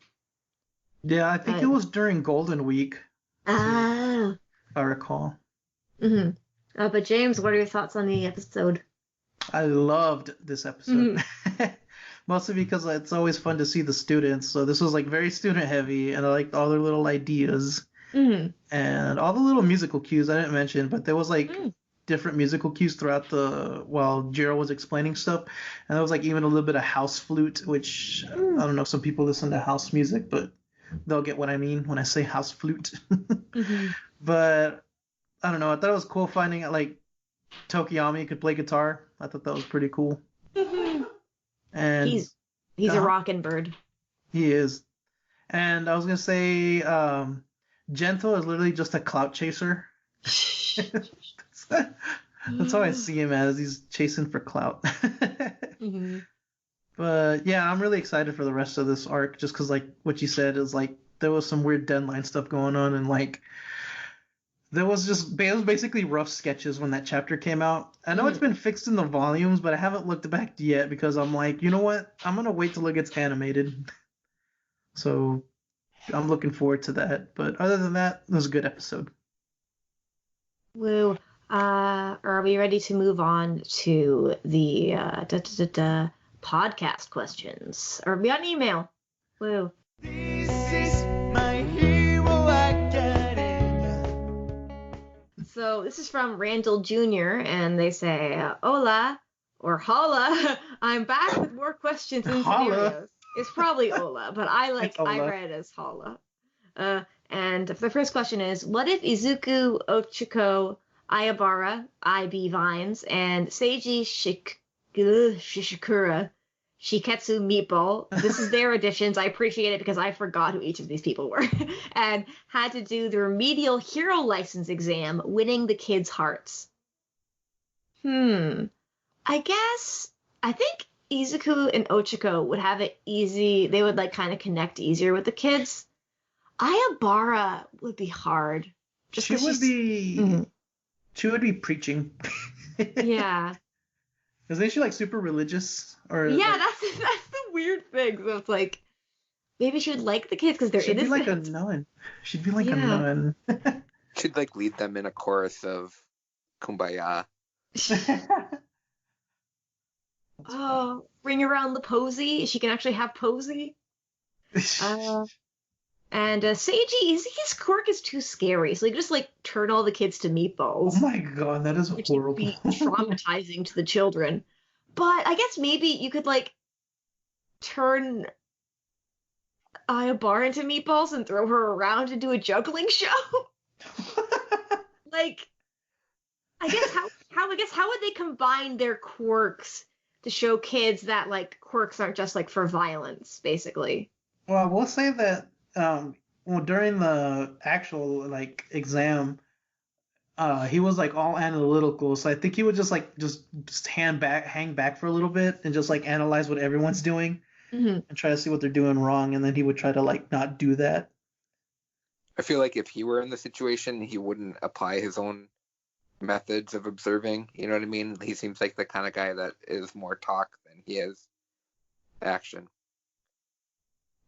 Yeah, I think it was during Golden Week. If I recall. Mm-hmm. But James, what are your thoughts on the episode? I loved this episode. Mostly because it's always fun to see the students. So this was like very student heavy, and I liked all their little ideas. And all the little musical cues I didn't mention, but there was like different musical cues throughout while Jiro was explaining stuff. And there was like even a little bit of house flute, which I don't know if some people listen to house music, but they'll get what I mean when I say house flute. But I don't know. I thought it was cool finding out like Tokiyami could play guitar. I thought that was pretty cool. And he's a rockin' bird. He is. And I was gonna say, Gentle is literally just a clout chaser. That's how I see him as. He's chasing for clout. But yeah, I'm really excited for the rest of this arc, just because like what you said is like there was some weird deadline stuff going on, and like it was basically rough sketches when that chapter came out. I know it's been fixed in the volumes, but I haven't looked back yet because I'm like, you know what? I'm gonna wait till it gets animated. So I'm looking forward to that. But other than that, it was a good episode. Woo. Are we ready to move on to the podcast questions? Or we got email. Woo. This is my Hero Academia. So this is from Randall Jr. and they say, "Hola," or "Holla." I'm back with more questions and scenarios. It's probably "Hola," but I read it as "Holla." And the first question is, what if Izuku, Ochiko, Ayabara, IB Vines, and Seiji Shishikura Shiketsu Meatball. This is their additions. I appreciate it because I forgot who each of these people were. And had to do the remedial hero license exam, winning the kids' hearts. I think Izuku and Ochiko would have it easy. They would like kind of connect easier with the kids. Ayabara would be hard. Just She 'cause would she's- be. Mhm. She would be preaching. Yeah. Isn't she like super religious? Or Yeah, like, that's the weird thing. So it's like maybe she would like the kids because they're she'd be innocent. like a nun. She'd be like a Yeah. nun. Should like lead them in a chorus of Kumbaya. Oh, ring around the posy. She can actually have posy. And Seiji, his quirk is too scary, so he can just like turn all the kids to meatballs, Oh my god, that is which would horrible. be traumatizing to the children. But I guess maybe you could like turn Ayabara into meatballs and throw her around and do a juggling show. Like, I guess how would they combine their quirks to show kids that like quirks aren't just like for violence, basically? Well, we'll say that during the actual like exam, he was like all analytical, so I think he would just hang back for a little bit and just like analyze what everyone's doing Mm-hmm. and try to see what they're doing wrong, and then he would try to like not do that. I feel like if he were in the situation, he wouldn't apply his own methods of observing. You know what I mean? He seems like the kind of guy that is more talk than he is action.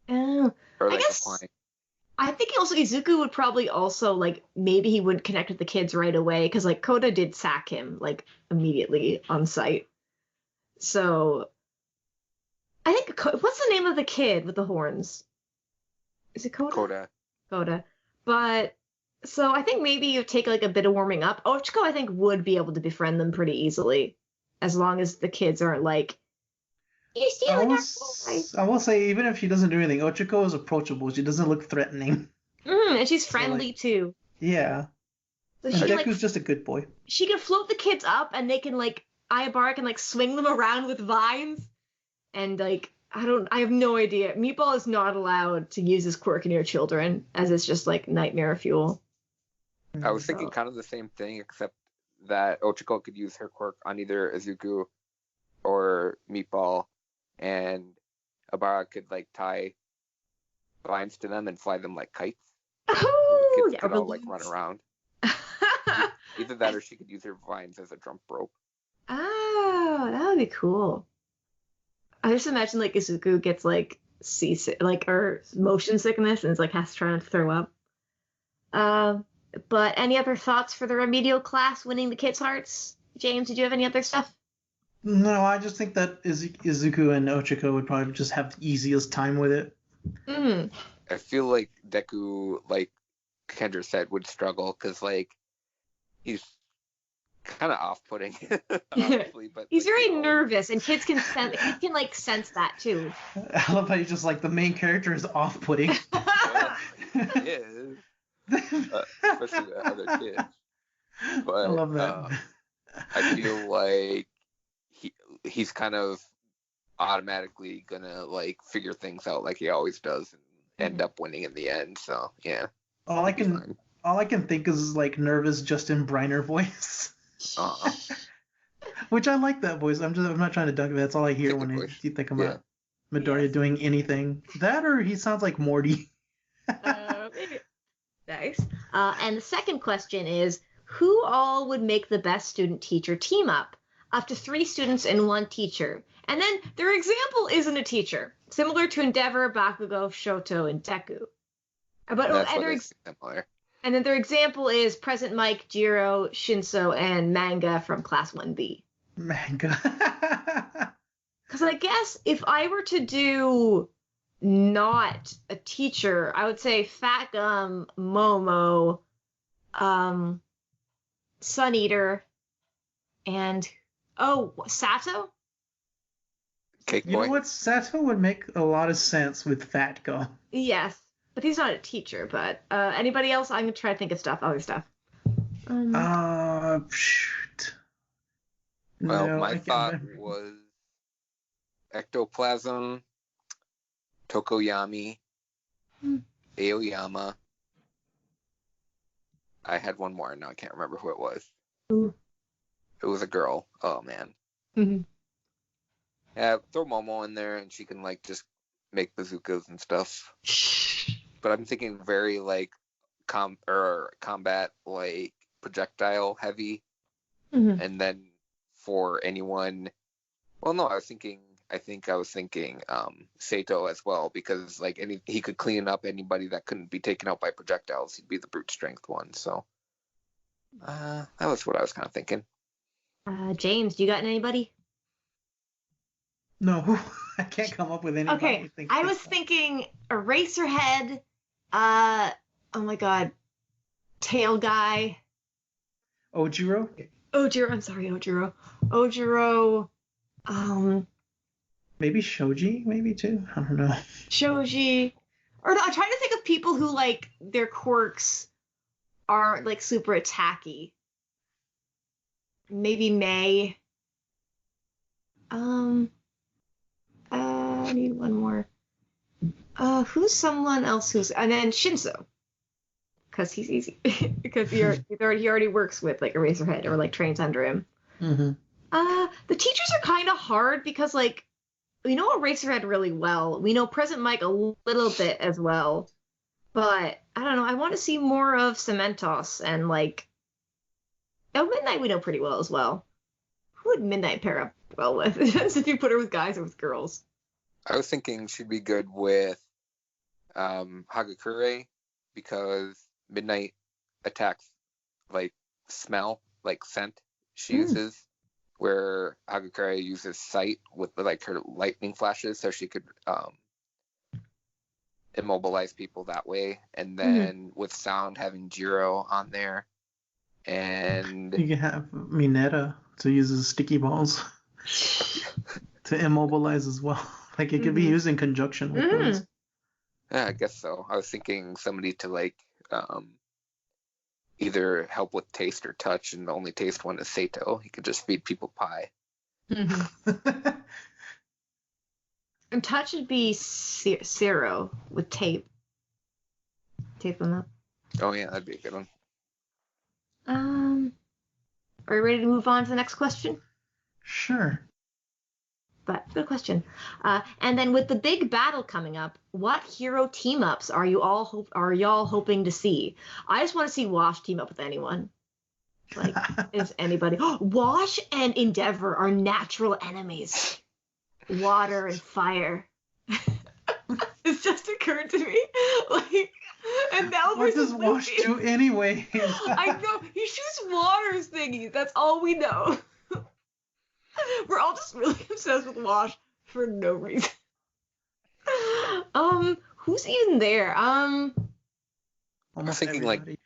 Oh, Or I like guess- applying. I think also Izuku would probably also like maybe he wouldn't connect with the kids right away because like Koda did sack him like immediately on sight. So I think what's the name of the kid with the horns? Is it Koda? Coda. Koda. But so I think maybe you take like a bit of warming up. Ochiko I think would be able to befriend them pretty easily as long as the kids aren't like you're I stealing will, our boy. I will say, even if she doesn't do anything, Ochiko is approachable. She doesn't look threatening. And she's So, friendly like- too. Yeah. So And she can, like Deku's just a good boy. she can float the kids up and they can like Ayabara can like swing them around with vines and like I have no idea. Meatball is not allowed to use his quirk near children as it's just like nightmare fuel. I was thinking So- kind of the same thing, except that Ochiko could use her quirk on either Izuku or Meatball, and Abara could like tie vines to them and fly them like kites. Oh, The kids yeah, could all like balloons. run around. Either that or she could use her vines as a jump rope. Oh, that would be cool. I just imagine like Izuku gets like seasick, like or motion sickness, and is like has to try not to throw up. But any other thoughts for the remedial class winning the kids' hearts? James, did you have any other stuff? No, I just think that Izuku and Ochiko would probably just have the easiest time with it. Mm. I feel like Deku, like Kendra said, would struggle because like he's kind of off-putting, honestly. But He's like, very you know, nervous, and kids can sense that too. I love how you just like the main character is off-putting. Yeah, he is, especially to other kids. But I love that. I feel like he's kind of automatically gonna like figure things out like he always does and end up winning in the end. So yeah, all I he'll be can fine. all I can think is like nervous Justin Briner voice, Uh-uh. which I like that voice. I'm not trying to dunk it. That's all I hear It's a when good voice. you think Yeah. about Midoriya Yes. doing anything. That or he sounds like Morty. Maybe. Nice. And the second question is, who all would make the best student-teacher team up? Up to 3 students and 1 teacher. And then their example isn't a teacher, similar to Endeavor, Bakugo, Shoto, and Deku. But That's and, what their, is similar. and then their example is Present Mike, Jiro, Shinso, and Manga from Class 1B. Manga. Because I guess if I were to do not a teacher, I would say Fat Gum, Momo, Sun Eater, and Sato? Cake You know boy. what? Sato would make a lot of sense with Fat Go. Yes, but he's not a teacher. But anybody else? I'm gonna try to think of other stuff. Shoot. Well, No, I my can't thought remember. was Ectoplasm, Tokoyami, Hmm. Aoyama. I had one more. Now I can't remember who it was. Ooh. It was a girl. Oh man. Mhm. Yeah, throw Momo in there and she can like just make bazookas and stuff. But I'm thinking very like combat like projectile heavy. Mhm. And then for anyone, well, no, I think I was thinking Sato as well, because like he could clean up anybody that couldn't be taken out by projectiles. He'd be the brute strength one. So that was what I was kind of thinking. James, do you got anybody? No, I can't come up with anybody. Okay, I was thinking Eraserhead. Oh my God, Tail Guy. Ojiro. Ojiro. I'm sorry, Ojiro. Ojiro. Maybe Shoji. Maybe too. I don't know. Shoji. Or no, I'm trying to think of people who like their quirks are like super attacky. Maybe May. I need one more. Who's someone else who's, and then Shinso, because he's easy, because he already works with like Eraserhead or like trains under him. Mm-hmm. The teachers are kind of hard because like we know Eraserhead really well. We know Present Mike a little bit as well, but I don't know. I want to see more of Cementos and like Midnight we know pretty well as well. Who would Midnight pair up well with? It depends if you put her with guys or with girls. I was thinking she'd be good with Hagakure, because Midnight attacks like smell, like scent she uses, where Hagakure uses sight with like her lightning flashes, so she could immobilize people that way. And then with sound, having Jiro on there, and You can have Mineta to use his sticky balls to immobilize as well. Like it could be used in conjunction with those. yeah, I guess so. I was thinking somebody to like either help with taste or touch, and the only taste one is Sato. He could just feed people pie. And touch would be Zero with tape. Tape them up. Oh yeah, that'd be a good one. Are you ready to move on to the next question? Sure. But good question. And then with the big battle coming up, what hero team ups are y'all hoping to see? I just want to see Wash team up with anyone. Like, is anybody? Wash and Endeavor are natural enemies. Water and fire. It's just occurred to me. Like, and now What versus does Wash Luffy. do anyway? I know he shoots water thingies. That's all we know. We're all just really obsessed with Wash for no reason. Who's even there? Almost thinking, like, everybody.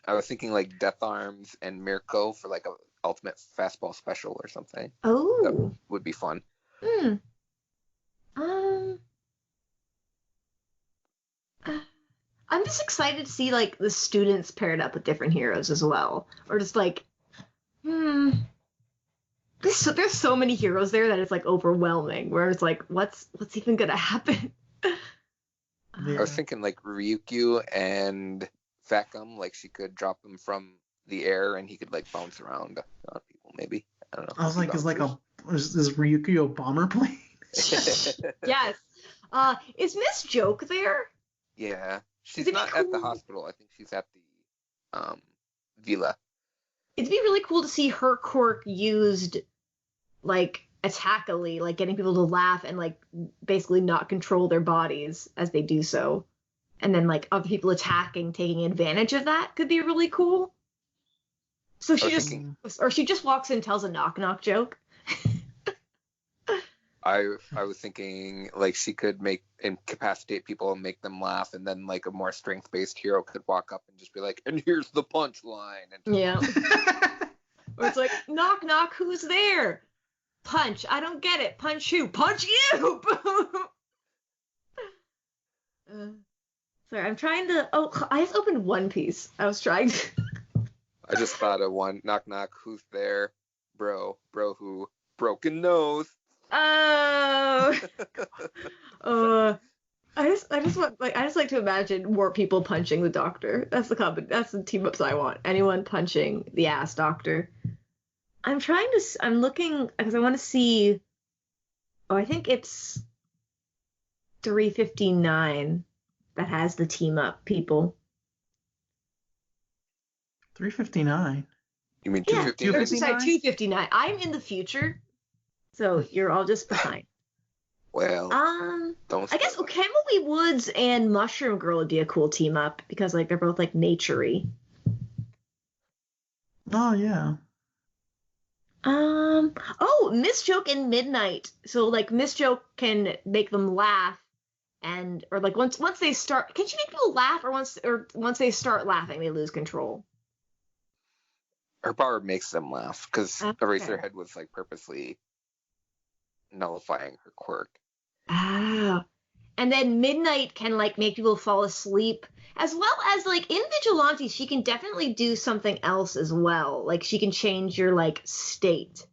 I was thinking like Death Arms and Mirko for like a ultimate fastball special or something. Oh. That would be fun. I'm just excited to see like the students paired up with different heroes as well, or just like, There's so many heroes there that it's like overwhelming. Where it's like, what's even gonna happen? Yeah. I was thinking like Ryukyu and Facum, like she could drop him from the air and he could like bounce around on people. Maybe, I don't know. I was like, is Ryukyu a bomber plane? Yes. Is Miss Joke there? Yeah, she's It'd be not at the cool. hospital. I think she's at the villa. It'd be really cool to see her quirk used like attackily, like getting people to laugh and like basically not control their bodies as they do so. And then like other people attacking, taking advantage of that could be really cool. So she just walks in and tells a knock knock joke. I was thinking like she could incapacitate people and make them laugh, and then like a more strength based hero could walk up and just be like, and here's the punchline. Yeah. Or it's like, knock knock, who's there? Punch. I don't get it. Punch who? Punch you! Sorry, I'm trying to. Oh, I just opened One Piece. I was trying to. I just thought of one. Knock knock, who's there? Bro who? Broken nose. Oh. I just want like I just like to imagine more people punching the Doctor. That's the team ups I want. Anyone punching the ass Doctor. I'm looking because I want to see. Oh, I think it's 359 that has the team up people. 359. You mean Yeah, 259? sorry, 259? 259. I'm in the future, so you're all just behind. Well, don't I guess spoil it. Camelly Woods and Mushroom Girl would be a cool team up because like they're both like naturey. Oh yeah. Oh, Miss Joke and Midnight. So like Miss Joke can make them laugh, and or like once they start, can she make people laugh, or once they start laughing, they lose control? Her power makes them laugh because Okay. Eraserhead was like purposely nullifying her quirk. Ah. And then Midnight can like make people fall asleep, as well as like in Vigilante, she can definitely do something else as well. Like she can change your like state.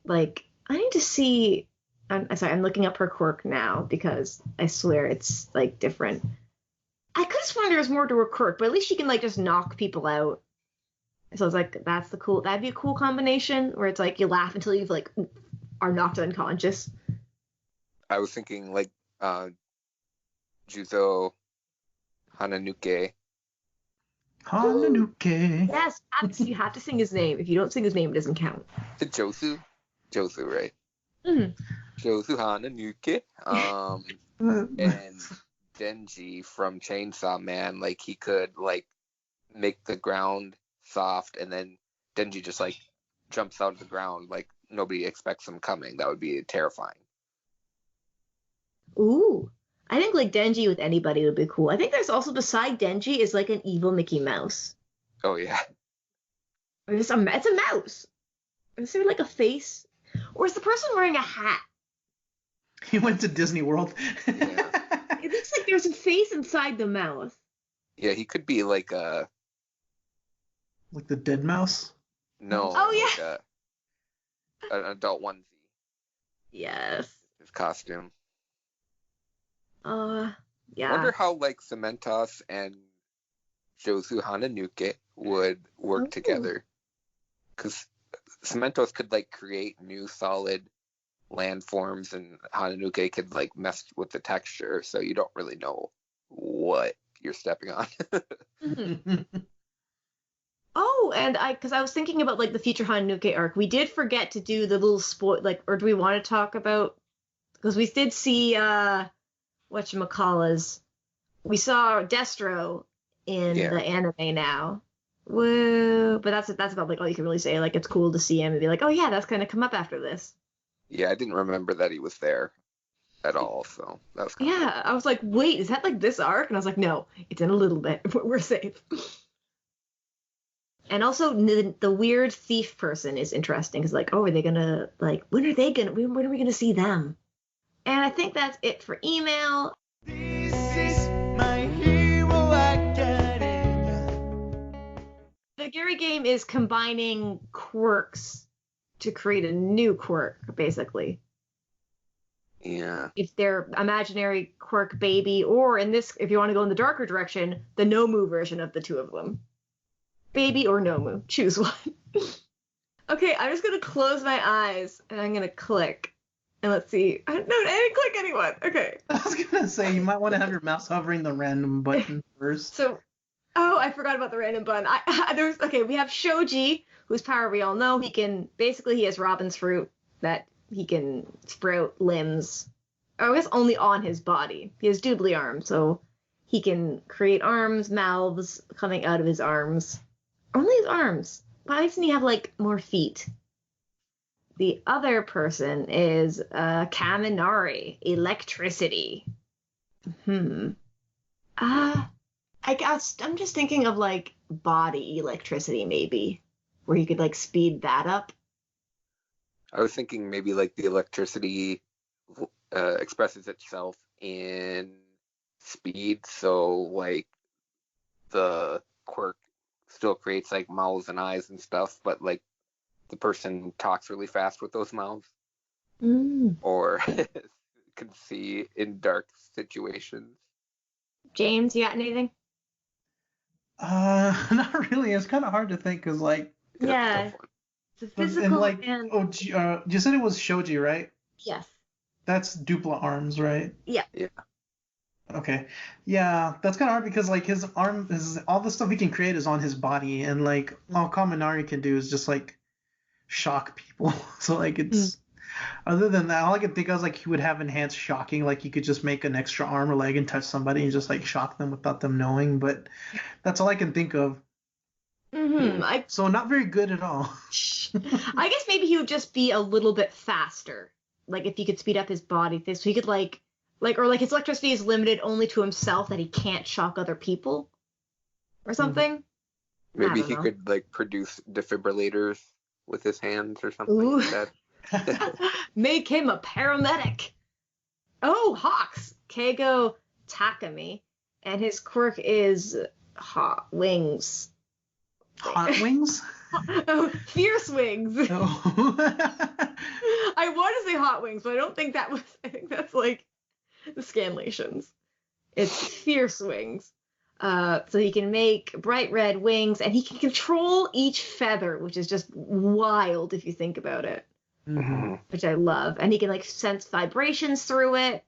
Like I need to see. I'm sorry, I'm looking up her quirk now because I swear it's like different. I could have sworn there was more to her quirk, but at least she can like just knock people out. So it's like that'd be a cool combination where it's like you laugh until you've like are knocked unconscious. I was thinking like Juzo Hananuke. Hananuke. Yes, you have to sing his name. If you don't sing his name, it doesn't count. Josu, right? Mhm. Josu Hananuke. And Denji from Chainsaw Man, like he could like make the ground soft, and then Denji just like jumps out of the ground like nobody expects him coming. That would be terrifying. Ooh. I think like Denji with anybody would be cool. I think there's also beside Denji is like an evil Mickey Mouse. Oh yeah. Or it's a mouse. Is there like a face? Or is the person wearing a hat? He went to Disney World. It looks like there's a face inside the mouth. Yeah, he could be like a Like the dead mouse. no. Oh, yeah. Like an adult onesie. Yes. His costume. Yeah. Wonder how like Cementos and Josu Hananuke would work Ooh. together. Because Cementos could like create new solid landforms, and Hananuke could like mess with the texture, so you don't really know what you're stepping on. Mhm. Oh, and because I was thinking about like the future Hananuke arc, we did forget to do the little or do we want to talk about? Because we did see whatchamacallas. We saw Destro in Yeah. the anime now. Woo! But that's about like all you can really say. Like it's cool to see him and be like, oh yeah, that's gonna come up after this. Yeah, I didn't remember that he was there at all, so that was kind of Yeah, I was like, wait, is that like this arc? And I was like, no, it's in a little bit. We're safe. And also the weird thief person is interesting because like, oh, are they gonna like when are we gonna see them? And I think that's it for email. This is my hero academia. The Gary game is combining quirks to create a new quirk, basically. yeah. If they're imaginary quirk baby, or in this, if you want to go in the darker direction, the Nomu version of the two of them. Baby or Nomu, choose one. Okay, I'm just gonna close my eyes and I'm gonna click. And let's see. No, I didn't click anyone. Okay. I was gonna say you might want to have your mouse hovering the random button first. So, I forgot about the random button. We have Shoji, whose power we all know. He has Robin's fruit that he can sprout limbs. I guess only on his body. He has doodly arms, so he can create arms, mouths coming out of his arms. Only his arms. Why doesn't he have like more feet? The other person is Kaminari, electricity. I guess I'm just thinking of like body electricity, maybe, where you could like speed that up. I was thinking maybe like the electricity expresses itself in speed, so like the quirk still creates like mouths and eyes and stuff, but like the person talks really fast with those mouths. or can see in dark situations. James, you got anything? Not really. It's kind of hard to think because like, Yeah. Tough one. The and physical like, and you said it was Shoji, right? yes. That's Dupla arms, right? Yeah. Yeah. Okay. Yeah, that's kind of hard because like his arm, all the stuff he can create is on his body, and like all Kaminari can do is just like shock people. So like it's other than that, all I can think of is like he would have enhanced shocking, like he could just make an extra arm or leg and touch somebody and just like shock them without them knowing. But that's all I can think of. So not very good at all. I guess maybe he would just be a little bit faster. Like if he could speed up his body, so he could like his electricity is limited only to himself that he can't shock other people, or something. Maybe don't he know. could like produce defibrillators with his hands or something Ooh. like that. Make him a paramedic. Oh, Hawks, Keigo Takami, and his quirk is hot wings. Hot wings? Oh, fierce wings. Oh. I want to say hot wings, but I don't think that was. I think that's like the scanlations. It's fierce wings. So he can make bright red wings, and he can control each feather, which is just wild if you think about it. Mhm. Which I love. And he can like sense vibrations through it.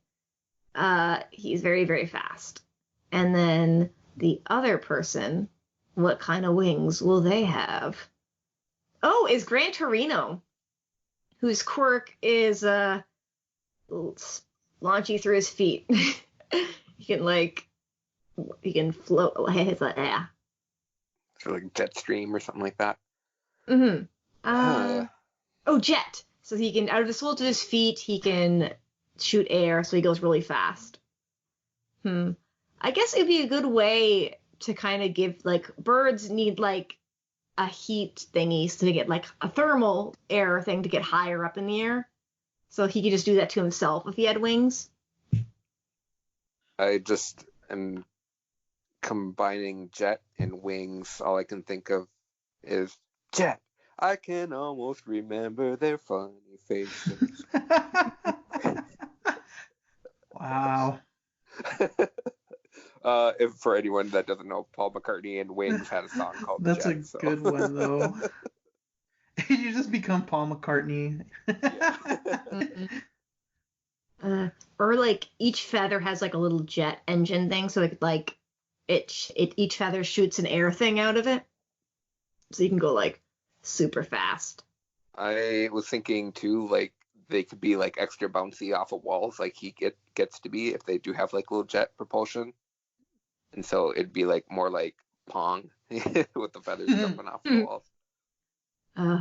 He's very, very fast. And then the other person, what kind of wings will they have? Oh, is Gran Torino, whose quirk is launch you through his feet. He can float. It's like, yeah. So like jet stream or something like that. Mm-hmm. Huh. Oh, jet. So he can, out of the soles of his feet, he can shoot air, so he goes really fast. I guess it'd be a good way to kind of give, like, birds need, like, a heat thingy so to get, like, a thermal air thing to get higher up in the air. So he could just do that to himself if he had wings. I just am combining jet and wings. All I can think of is jet. I can almost remember their funny faces. Wow. If for anyone that doesn't know, Paul McCartney and Wings had a song called That's Jet, a so. good one though. You just become Paul McCartney. Or like each feather has like a little jet engine thing, so like each feather shoots an air thing out of it, so you can go like super fast. I was thinking too, like they could be like extra bouncy off of walls, like he gets to be if they do have like little jet propulsion, and so it'd be like more like Pong with the feathers jumping off the walls.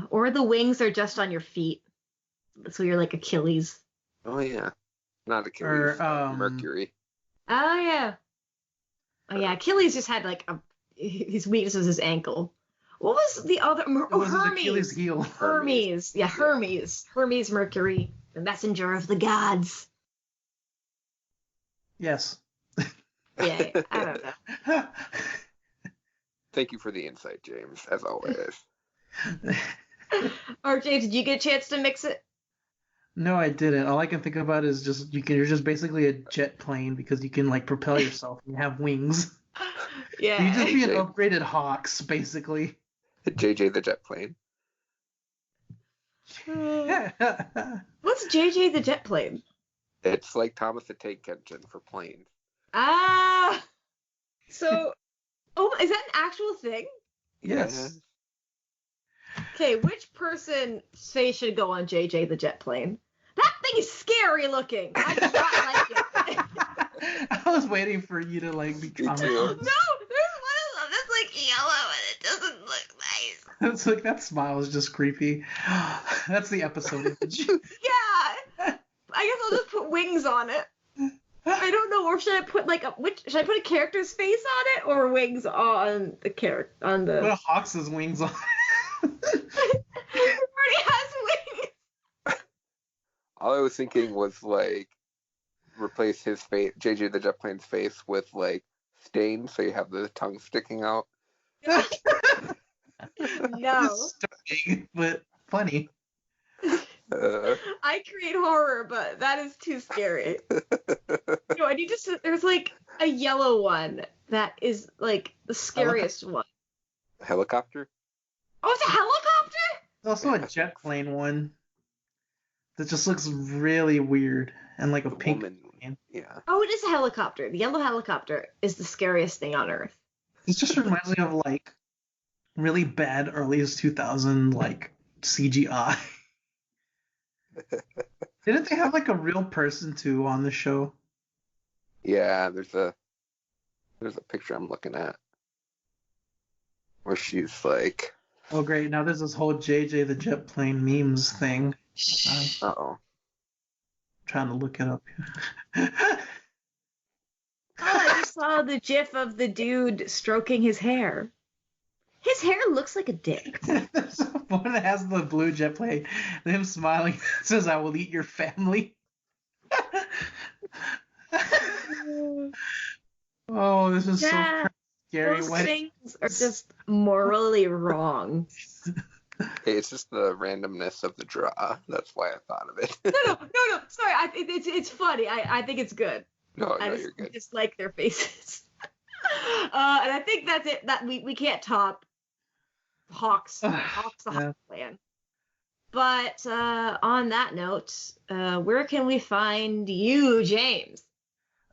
Or the wings are just on your feet, so you're like Achilles. Oh yeah, not Achilles, Mercury. Oh yeah. Oh yeah, Achilles just had like his weakness was his ankle. What was the other? It was his Hermes. Achilles heel. Hermes. Yeah, Hermes. Hermes Mercury, the messenger of the gods. Yes. Yeah, I don't know. Thank you for the insight, James, as always. Or James, did you get a chance to mix it? No, I didn't. All I can think about is just you're just basically a jet plane because you can like propel yourself and you have wings. Yeah. You just be an upgraded Hawks, basically. JJ the jet plane. What's JJ the jet plane? It's like Thomas the Tank Engine for planes. Ah. So, is that an actual thing? Yes. Okay, which person's face should go on JJ the jet plane? That thing is scary looking. I do not like it. I was waiting for you to like be Me too. No, traumatized. there's one of them that's like yellow and it doesn't look nice. It's like that smile is just creepy. That's the episode image. Yeah. I guess I'll just put wings on it. I don't know, or should I put like should I put a character's face on it or wings on the character on the? Put Hawks' wings on. It already has wings. All I was thinking was like replace his face, JJ the jet plane's face, with like stain, so you have the tongue sticking out. No. Stunning, but funny. I create horror, but that is too scary. No, and there's like a yellow one that is like the scariest one. Helicopter? Oh, it's a helicopter? There's also a jet plane one that just looks really weird and like a The pink woman. plane. Yeah. Oh, it is a helicopter. The yellow helicopter is the scariest thing on Earth. It just reminds me of like really bad early 2000 like CGI. Didn't they have like a real person too on the show? Yeah, there's a picture I'm looking at where she's like, Oh great, now there's this whole JJ the jet plane memes thing. I'm uh-oh. trying to look it up. Oh, I just saw the gif of the dude stroking his hair. His hair looks like a dick. There's one that has the blue jet plane and him smiling says, "I will eat your family." Oh, this is Yeah, so scary. Those Why- things are just morally wrong. Hey, it's just the randomness of the draw. That's why I thought of it. No. Sorry, it's funny. I think it's good. No, I you're good. just like their faces. And I think that's it. That we can't top Hawks the Yeah. Hawk plan. But on that note, where can we find you, James?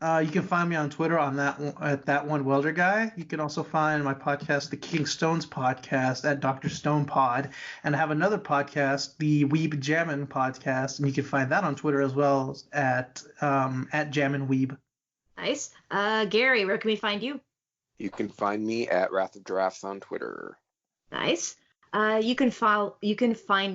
You can find me on Twitter on at that one welder guy. You can also find my podcast, the King Stones podcast, at Dr. Stone Pod, and I have another podcast, the Weeb Jammin' podcast, and you can find that on Twitter as well at Jammin' Weeb. Nice. Gary, where can we find you? You can find me at Wrath of Giraffes on Twitter. Nice. You can find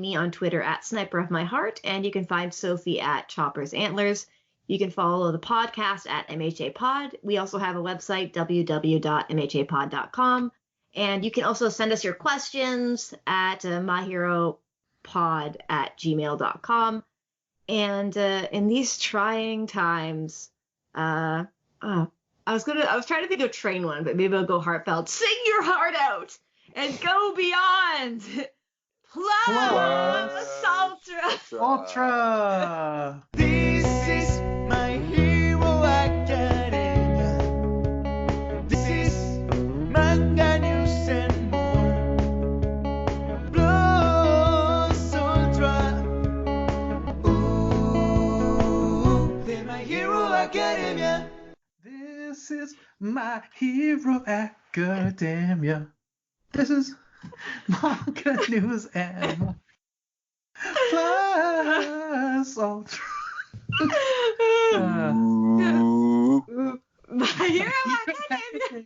me on Twitter at Sniper of My Heart, and you can find Sophie at Chopper's Antlers. You can follow the podcast at MHA Pod. We also have a website, www.mhapod.com. And you can also send us your questions at myheropod@gmail.com. And in these trying times, I was trying to think of train one, but maybe I'll go heartfelt. Sing your heart out and go beyond. Plus Ultra. Ultra! This is my hero academia. This is manga news and more. Plus Ultra. Ooh, they're my hero academia. This is my Hero Academia. This is manga news and more. Plus Ultra. Ooh. My Hero Academia.